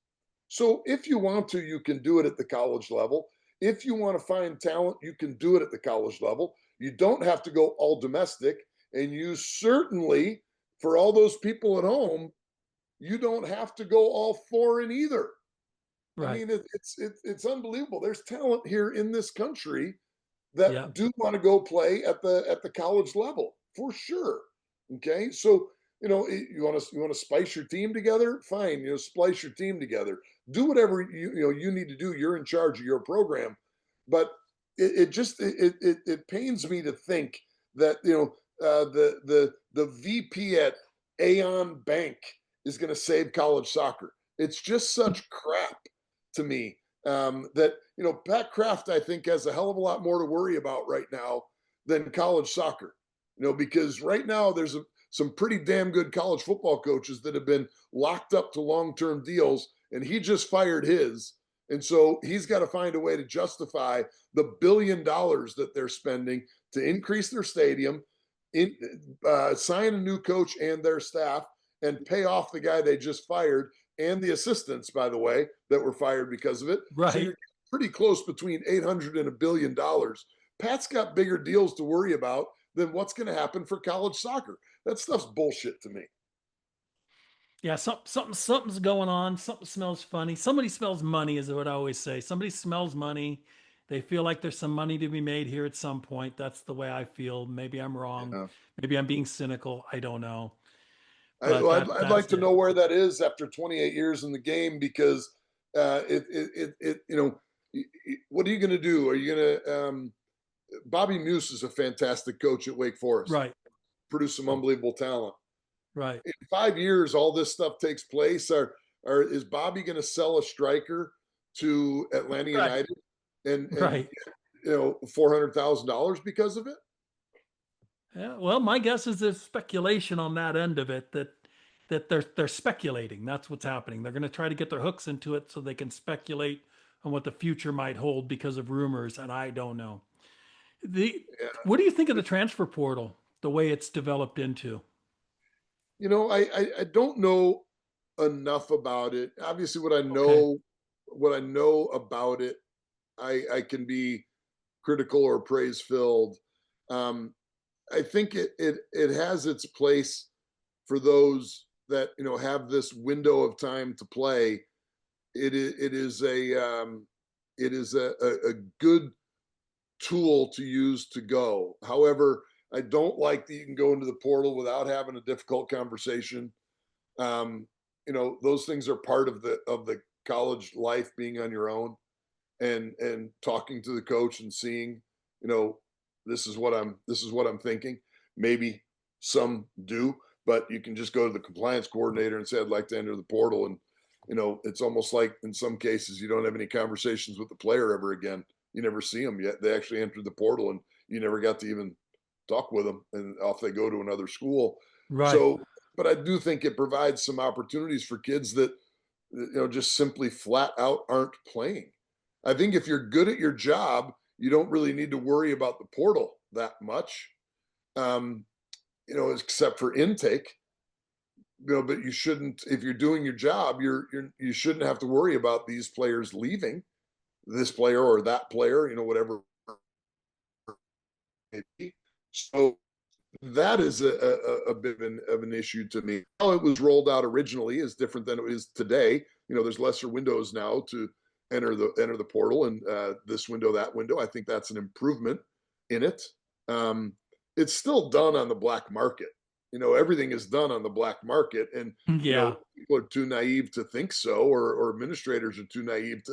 So if you want to, you can do it at the college level. If you want to find talent, you can do it at the college level. You don't have to go all domestic. And you certainly, for all those people at home, you don't have to go all foreign either. I right. mean, it's unbelievable. There's talent here in this country Yeah, that do want to go play at the college level for sure. Okay, so you want to spice your team together, fine. Splice your team together. do whatever you need to do. You're in charge of your program. But it pains me to think that the VP at Aon Bank is going to save college soccer. It's just such crap to me, that Pat Kraft, I think, has a hell of a lot more to worry about right now than college soccer. Because right now there's some pretty damn good college football coaches that have been locked up to long-term deals, and he just fired his. And so he's got to find a way to justify the $1 billion that they're spending to increase their stadium, sign a new coach and their staff, and pay off the guy they just fired and the assistants, by the way, that were fired because of it. So Right. you're pretty close between 800 and $1 billion. Pat's got bigger deals to worry about than what's going to happen for college soccer. That stuff's bullshit to me. Yeah, something's going on. Something smells funny. Somebody smells money, is what I always say. Somebody smells money. They feel like there's some money to be made here at some point. That's the way I feel. Maybe I'm wrong. Yeah. Maybe I'm being cynical. I don't know. I, But well, I'd that's like to it. know where that is after 28 years in the game, because what are you going to do? Are you going to Bobby Muse is a fantastic coach at Wake Forest, Right. produced some unbelievable talent. Right. In 5 years, all this stuff takes place. Is Bobby going to sell a striker to Atlanta Right. United and Right. $400,000 because of it? Yeah, well, my guess is there's speculation on that end of it, that they're speculating. That's what's happening. They're going to try to get their hooks into it so they can speculate on what the future might hold because of rumors, and I don't know. The Yeah. What do you think of the transfer portal, the way it's developed into? I don't know enough about it. Obviously, Okay. what I know about it, I can be critical or praise filled. Um, I think it has its place for those that have this window of time to play. It is a good tool to use to go. However, I don't like that you can go into the portal without having a difficult conversation. Um, those things are part of the college life, being on your own and talking to the coach and seeing, you know, this is what I'm thinking. Maybe some do, but you can just go to the compliance coordinator and say, I'd like to enter the portal. And, it's almost like in some cases you don't have any conversations with the player ever again. You never see them yet. They actually entered the portal and you never got to even talk with them, and off they go to another school. Right. So, but I do think it provides some opportunities for kids that just simply flat out aren't playing. I think if you're good at your job, you don't really need to worry about the portal that much, um, except for intake. But you shouldn't, if you're doing your job, you shouldn't have to worry about these players leaving, this player or that player, whatever it may be. So that is a bit of an issue to me. How it was rolled out originally is different than it is today. There's lesser windows now to enter the portal, and this window, that window. I think that's an improvement in it. Um, it's still done on the black market. Everything is done on the black market, and Yeah. people are too naive to think so, or administrators are too naive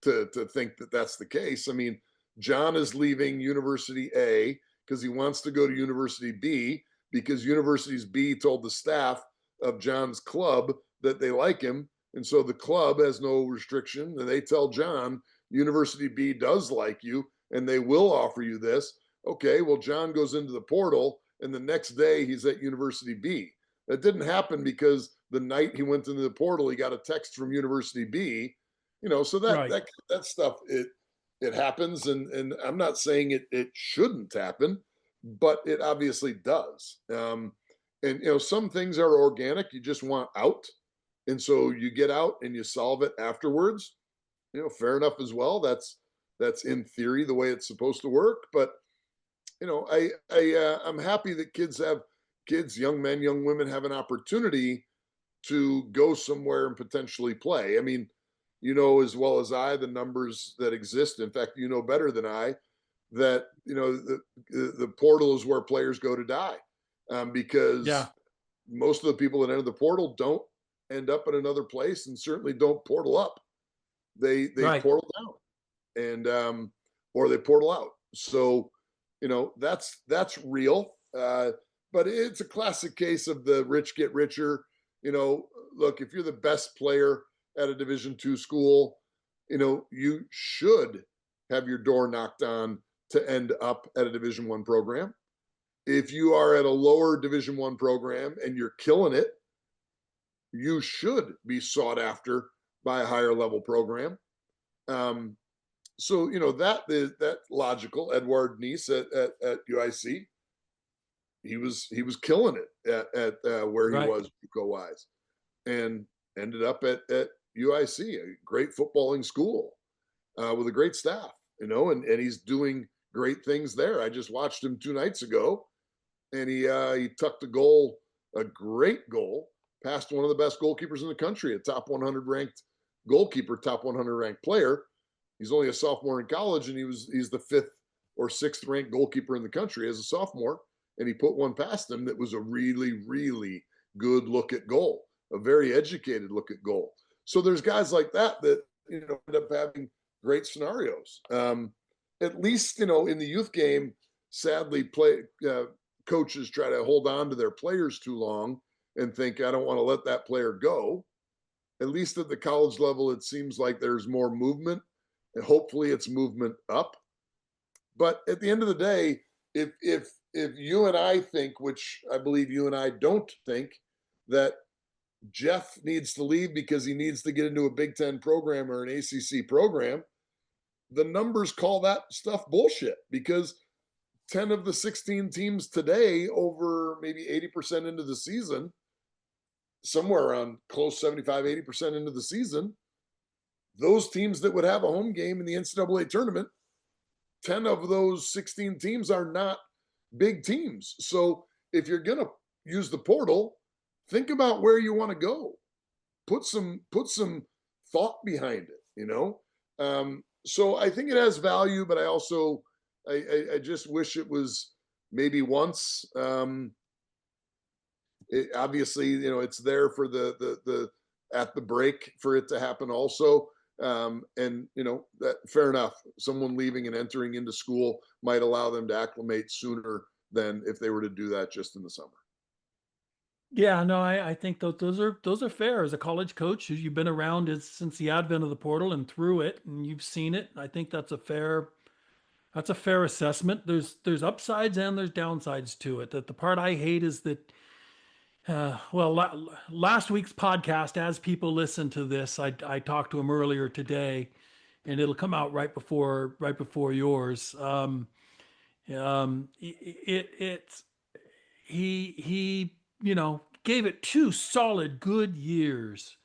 to think that that's the case. I mean, John is leaving University A because he wants to go to University B, because Universities B told the staff of John's club that they like him. And so the club has no restriction. And they tell John, University B does like you and they will offer you this. Okay, well, John goes into the portal and the next day he's at University B. That didn't happen because the night he went into the portal, he got a text from University B. So that Right. that stuff, it happens, and I'm not saying it shouldn't happen, but it obviously does. And some things are organic. You just want out, and so you get out and you solve it afterwards. Fair enough as well. That's in theory the way it's supposed to work. But I'm happy that kids, young men, young women, have an opportunity to go somewhere and potentially play. I mean, as well as I the numbers that exist. In fact, better than I that the portal is where players go to die, because Yeah. most of the people that enter the portal don't end up at another place and certainly don't portal up. they Right. portal down and or they portal out. So, that's real. But it's a classic case of the rich get richer. Look, if you're the best player at a Division II school, you should have your door knocked on to end up at a Division I program. If you are at a lower Division I program and you're killing it, you should be sought after by a higher level program. Um, so that's logical. Edward Nice at UIC, he was killing it at where he Right. was JUCO wise, and ended up at UIC, a great footballing school with a great staff, and he's doing great things there. I just watched him 2 nights ago, and he tucked a great goal, past one of the best goalkeepers in the country, a top 100 ranked goalkeeper, top 100 ranked player. He's only a sophomore in college, and he's the fifth or sixth ranked goalkeeper in the country as a sophomore. And he put one past him that was a really, really good look at goal, a very educated look at goal. So there's guys like that end up having great scenarios. At least in the youth game, sadly, coaches try to hold on to their players too long and think, I don't want to let that player go. At least at the college level, it seems like there's more movement, and hopefully it's movement up. But at the end of the day, if you and I think, which I believe you and I don't think, that Jeff needs to leave because he needs to get into a Big Ten program or an ACC program, the numbers call that stuff bullshit, because 10 of the 16 teams today, over maybe 80% into the season, somewhere around close 75-80% into the season, those teams that would have a home game in the NCAA tournament, 10 of those 16 teams are not big teams. So if you're going to use the portal, think about where you want to go. Put some thought behind it. So I think it has value, but I just wish it was maybe once. Obviously, it's there for the at the break for it to happen also. And that, fair enough. Someone leaving and entering into school might allow them to acclimate sooner than if they were to do that just in the summer. Yeah, no, I think those are fair. As a college coach, you've been around since the advent of the portal and through it, and you've seen it. I think that's a fair assessment. There's upsides and there's downsides to it. That the part I hate is that last week's podcast, as people listen to this, I talked to him earlier today, and it'll come out right before yours. It's he gave it 2 solid good years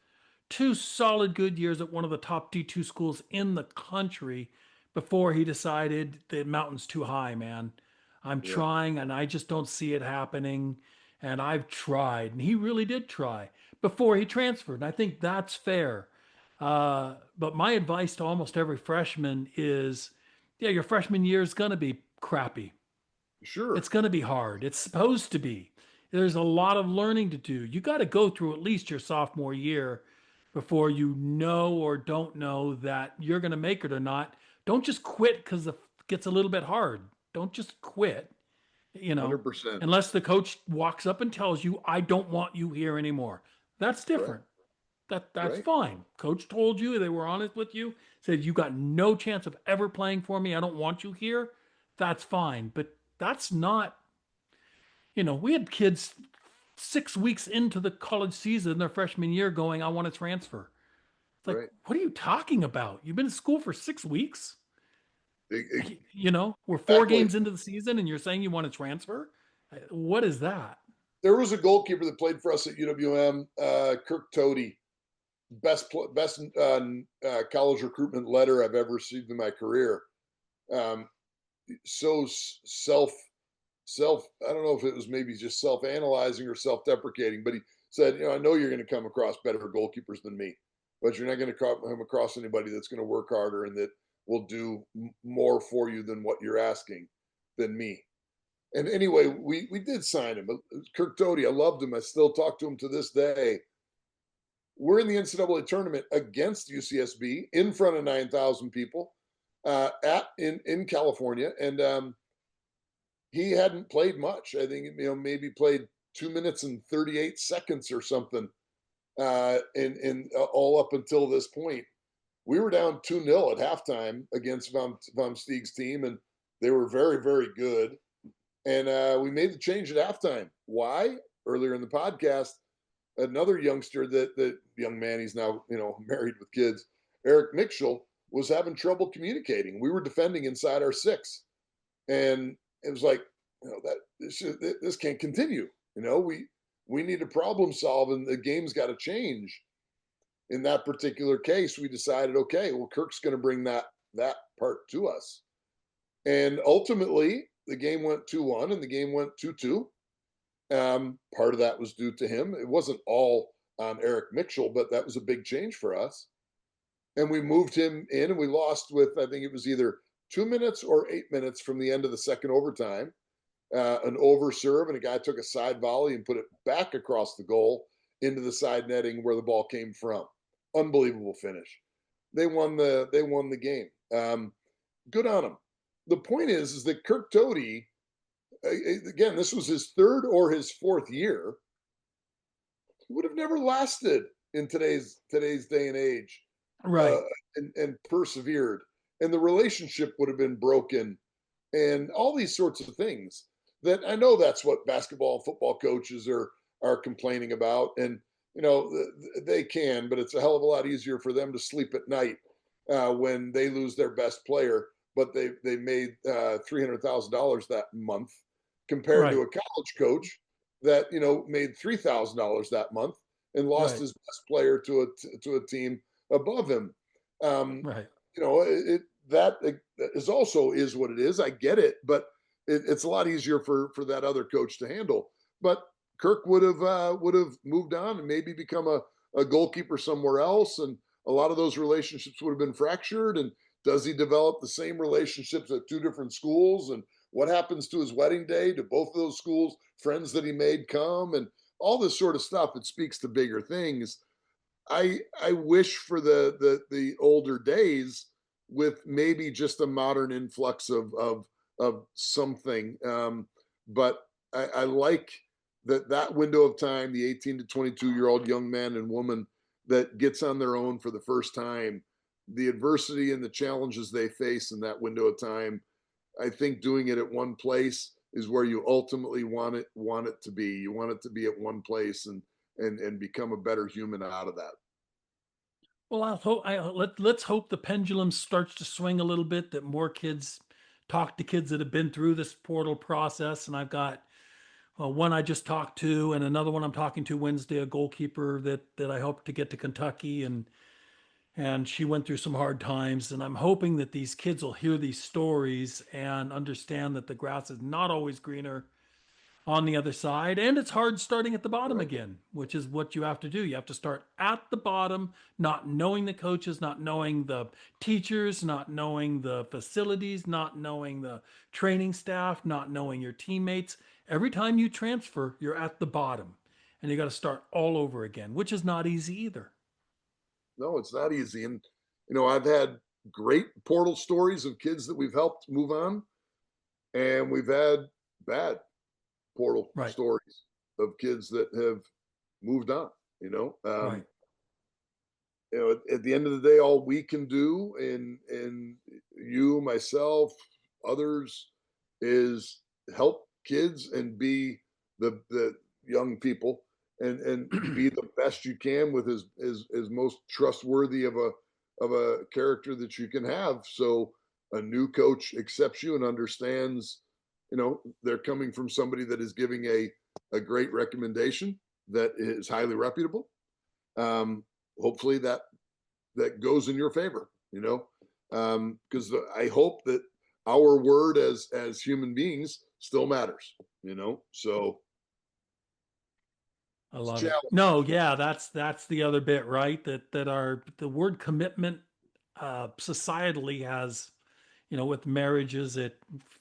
at one of the top D2 schools in the country before he decided the mountain's too high, man. I'm Yeah, trying and I just don't see it happening. And I've tried, and he really did try before he transferred. And I think that's fair. But my advice to almost every freshman is, yeah, your freshman year is going to be crappy. sure, It's going to be hard. It's supposed to be. There's a lot of learning to do. You got to go through at least your sophomore year before you know or don't know that you're going to make it or not. Don't just quit because it gets a little bit hard. Don't just quit, you know, 100%. unless the coach walks up and tells you, I don't want you here anymore. That's Right, different. That's right, fine. Coach told you, they were honest with you, said you got no chance of ever playing for me. I don't want you here. That's fine. But that's not, we had kids 6 weeks into the college season, their freshman year, going, I want to transfer. It's like, right. what are you talking about? You've been in school for 6 weeks. E- We're four Exactly. games into the season and you're saying you want to transfer? What is that? There was a goalkeeper that played for us at UWM, Kirk Tody, best college recruitment letter I've ever received in my career. Um, so self I don't know if it was maybe just self-analyzing or self-deprecating, but he said, I know you're going to come across better goalkeepers than me, but you're not going to come across anybody that's going to work harder and that will do more for you than what you're asking than me. And anyway, we did sign him. Kirk Tody, I loved him. I still talk to him to this day. we're in the NCAA tournament against UCSB in front of 9,000 people at in California, and he hadn't played much. I think maybe played 2 minutes and 38 seconds or something, in all up until this point. We were down 2-0 at halftime against Vom Steeg's team, and they were very, very good. And we made the change at halftime. Why? Earlier in the podcast, another youngster, that young man, he's now married with kids, Eric Mitchell, was having trouble communicating. We were defending inside our six, and it was like, that this can't continue. We need to problem solve, and the game's got to change. In that particular case, we decided, okay, well, Kirk's going to bring that part to us, and ultimately the game went 2-1, and the game went 2-2. Part of that was due to him. It wasn't all on Eric Mitchell, but that was a big change for us. And we moved him in, and we lost with, I think it was either 2 minutes or 8 minutes from the end of the second overtime. An over serve, and a guy took a side volley and put it back across the goal into the side netting where the ball came from. Unbelievable finish. They won the game. Good on them. The point is that Kirk Tody, again, this was his third or his fourth year, would have never lasted in today's day and age, uh, Right. and persevered, and the relationship would have been broken, and all these sorts of things. That I know that's what basketball and football coaches are complaining about, and they can, but it's a hell of a lot easier for them to sleep at night when they lose their best player, but they made $300,000 that month, compared to Right. a college coach that made $3,000 that month and lost Right. his best player to a team above him. Um, Right. that is also is what it is. I get it, but it's a lot easier for that other coach to handle. But Kirk would have moved on and maybe become a goalkeeper somewhere else, and a lot of those relationships would have been fractured. And does he develop the same relationships at two different schools? And what happens to his wedding day? Do both of those schools, friends that he made, come? And all this sort of stuff. It speaks to bigger things. I wish for the older days with maybe just a modern influx of something. But I like that window of time, the 18 to 22-year-old young man and woman that gets on their own for the first time, the adversity and the challenges they face in that window of time. I think doing it at one place is where you ultimately want it to be. You want it to be at one place, and become a better human out of that. Well, let's hope the pendulum starts to swing a little bit, that more kids talk to kids that have been through this portal process. And I've got one I just talked to, and another one I'm talking to Wednesday, a goalkeeper that I hope to get to Kentucky, and she went through some hard times. And I'm hoping that these kids will hear these stories and understand that the grass is not always greener on the other side. And it's hard starting at the bottom Right. again, which is what you have to do. You have to start at the bottom, not knowing the coaches, not knowing the teachers, not knowing the facilities, not knowing the training staff, not knowing your teammates. Every time you transfer, you're at the bottom, and you got to start all over again, which is not easy either. No, it's not easy. And I've had great portal stories of kids that we've helped move on, and we've had bad portal Right. stories of kids that have moved on. You know, Right. at the end of the day, all we can do, and you, myself, others, is help kids and be the young people, and be the best you can with as most trustworthy of a character that you can have, so a new coach accepts you and understands they're coming from somebody that is giving a great recommendation that is highly reputable. um, Hopefully that goes in your favor, because I hope that our word as human beings still matters, so I it's a love it. challenge. No, yeah, that's the other bit, right? That our the word commitment societally has, with marriages at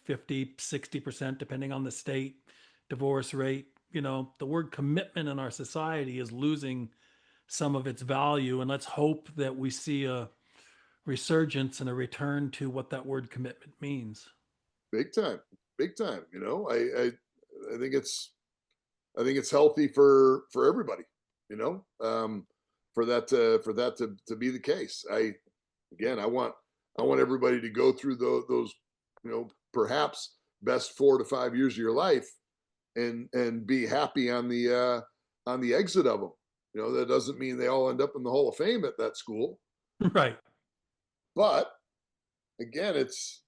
50, 60%, depending on the state, divorce rate, the word commitment in our society is losing some of its value. And let's hope that we see a resurgence and a return to what that word commitment means. Big time, big time. I think it's healthy for everybody. You know, for that to be the case. Again, I want everybody to go through those perhaps best 4 to 5 years of your life and be happy on the exit of them. That doesn't mean they all end up in the Hall of Fame at that school, Right. but again, it's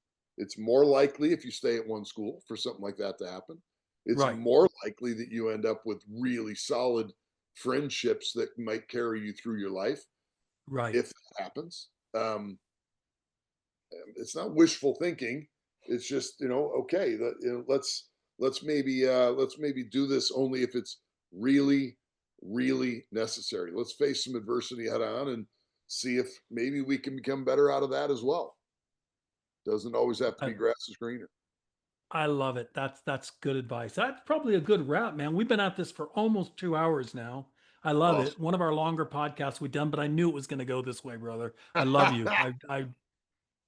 more likely if you stay at one school for something like that to happen. It's Right. more likely that you end up with really solid friendships that might carry you through your life Right. if that happens. It's not wishful thinking. It's just okay. Let's maybe do this only if it's really really necessary. Let's face some adversity head on and see if maybe we can become better out of that as well. Doesn't always have to I, be grass is greener. I love it. That's good advice. That's probably a good wrap, man. We've been at this for almost 2 hours now. I love it. Awesome. One of our longer podcasts we've done, but I knew it was going to go this way, brother. I love you.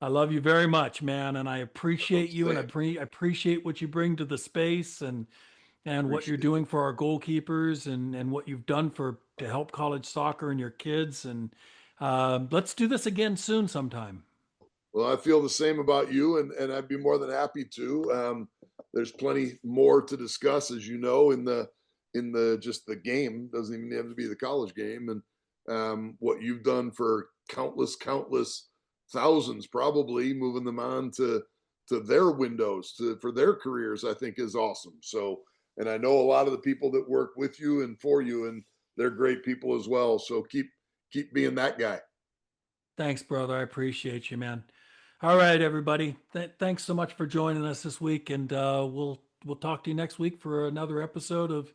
I love you very much, man, and I appreciate you, and Same. I appreciate what you bring to the space, and what you're Appreciate it. doing for our goalkeepers, and what you've done for to help college soccer and your kids. And let's do this again soon, sometime. Well, I feel the same about you, and I'd be more than happy to. There's plenty more to discuss, as you know, in the just the game. Doesn't even have to be the college game, and what you've done for countless thousands, probably moving them on to their windows for their careers, I think is awesome. So, and I know a lot of the people that work with you and for you, and they're great people as well. So keep being that guy. Thanks, brother. I appreciate you, man. All right, everybody. Thanks so much for joining us this week, and we'll talk to you next week for another episode of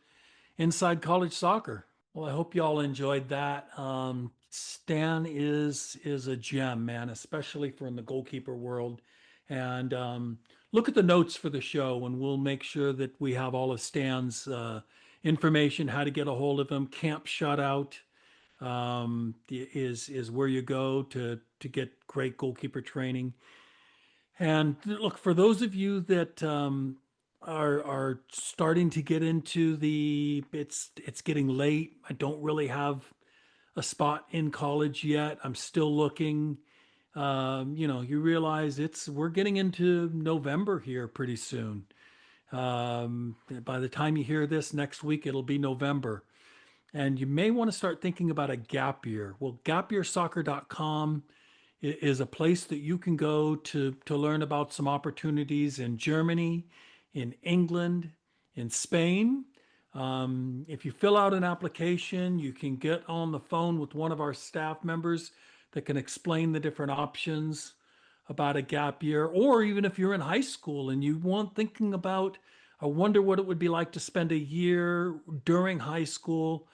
Inside College Soccer. Well, I hope you all enjoyed that. Stan is a gem, man, especially for in the goalkeeper world. And look at the notes for the show, and we'll make sure that we have all of Stan's information, how to get a hold of him. Camp Shutout is where you go to get great goalkeeper training. And look, for those of you that are starting to get into it's getting late. I don't really have a spot in college yet. I'm still looking. You realize we're getting into November here pretty soon. By the time you hear this next week, it'll be November. And you may want to start thinking about a gap year. Well, gapyearsoccer.com is a place that you can go to learn about some opportunities in Germany, in England, in Spain. If you fill out an application, you can get on the phone with one of our staff members that can explain the different options about a gap year. Or even if you're in high school and you want thinking about, I wonder what it would be like to spend a year during high school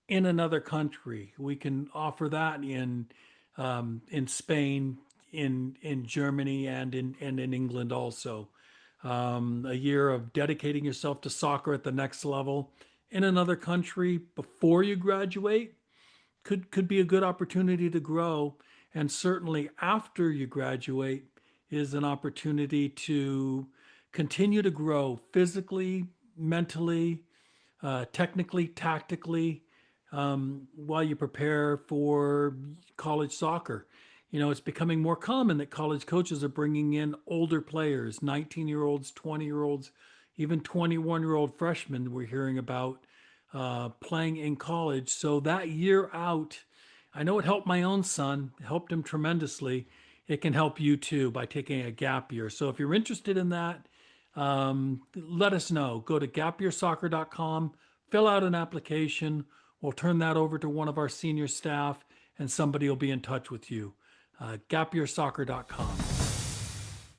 in another country. We can offer that in Spain, in Germany, and in England also. A year of dedicating yourself to soccer at the next level in another country before you graduate could be a good opportunity to grow. And certainly after you graduate is an opportunity to continue to grow physically, mentally, technically, tactically, while you prepare for college soccer. It's becoming more common that college coaches are bringing in older players, 19-year-olds, 20-year-olds, even 21-year-old freshmen we're hearing about playing in college. So that year out, I know it helped my own son, it helped him tremendously. It can help you too by taking a gap year. So if you're interested in that, let us know. Go to gapyearsoccer.com, fill out an application. We'll turn that over to one of our senior staff, and somebody will be in touch with you. Gapyearsoccer.com.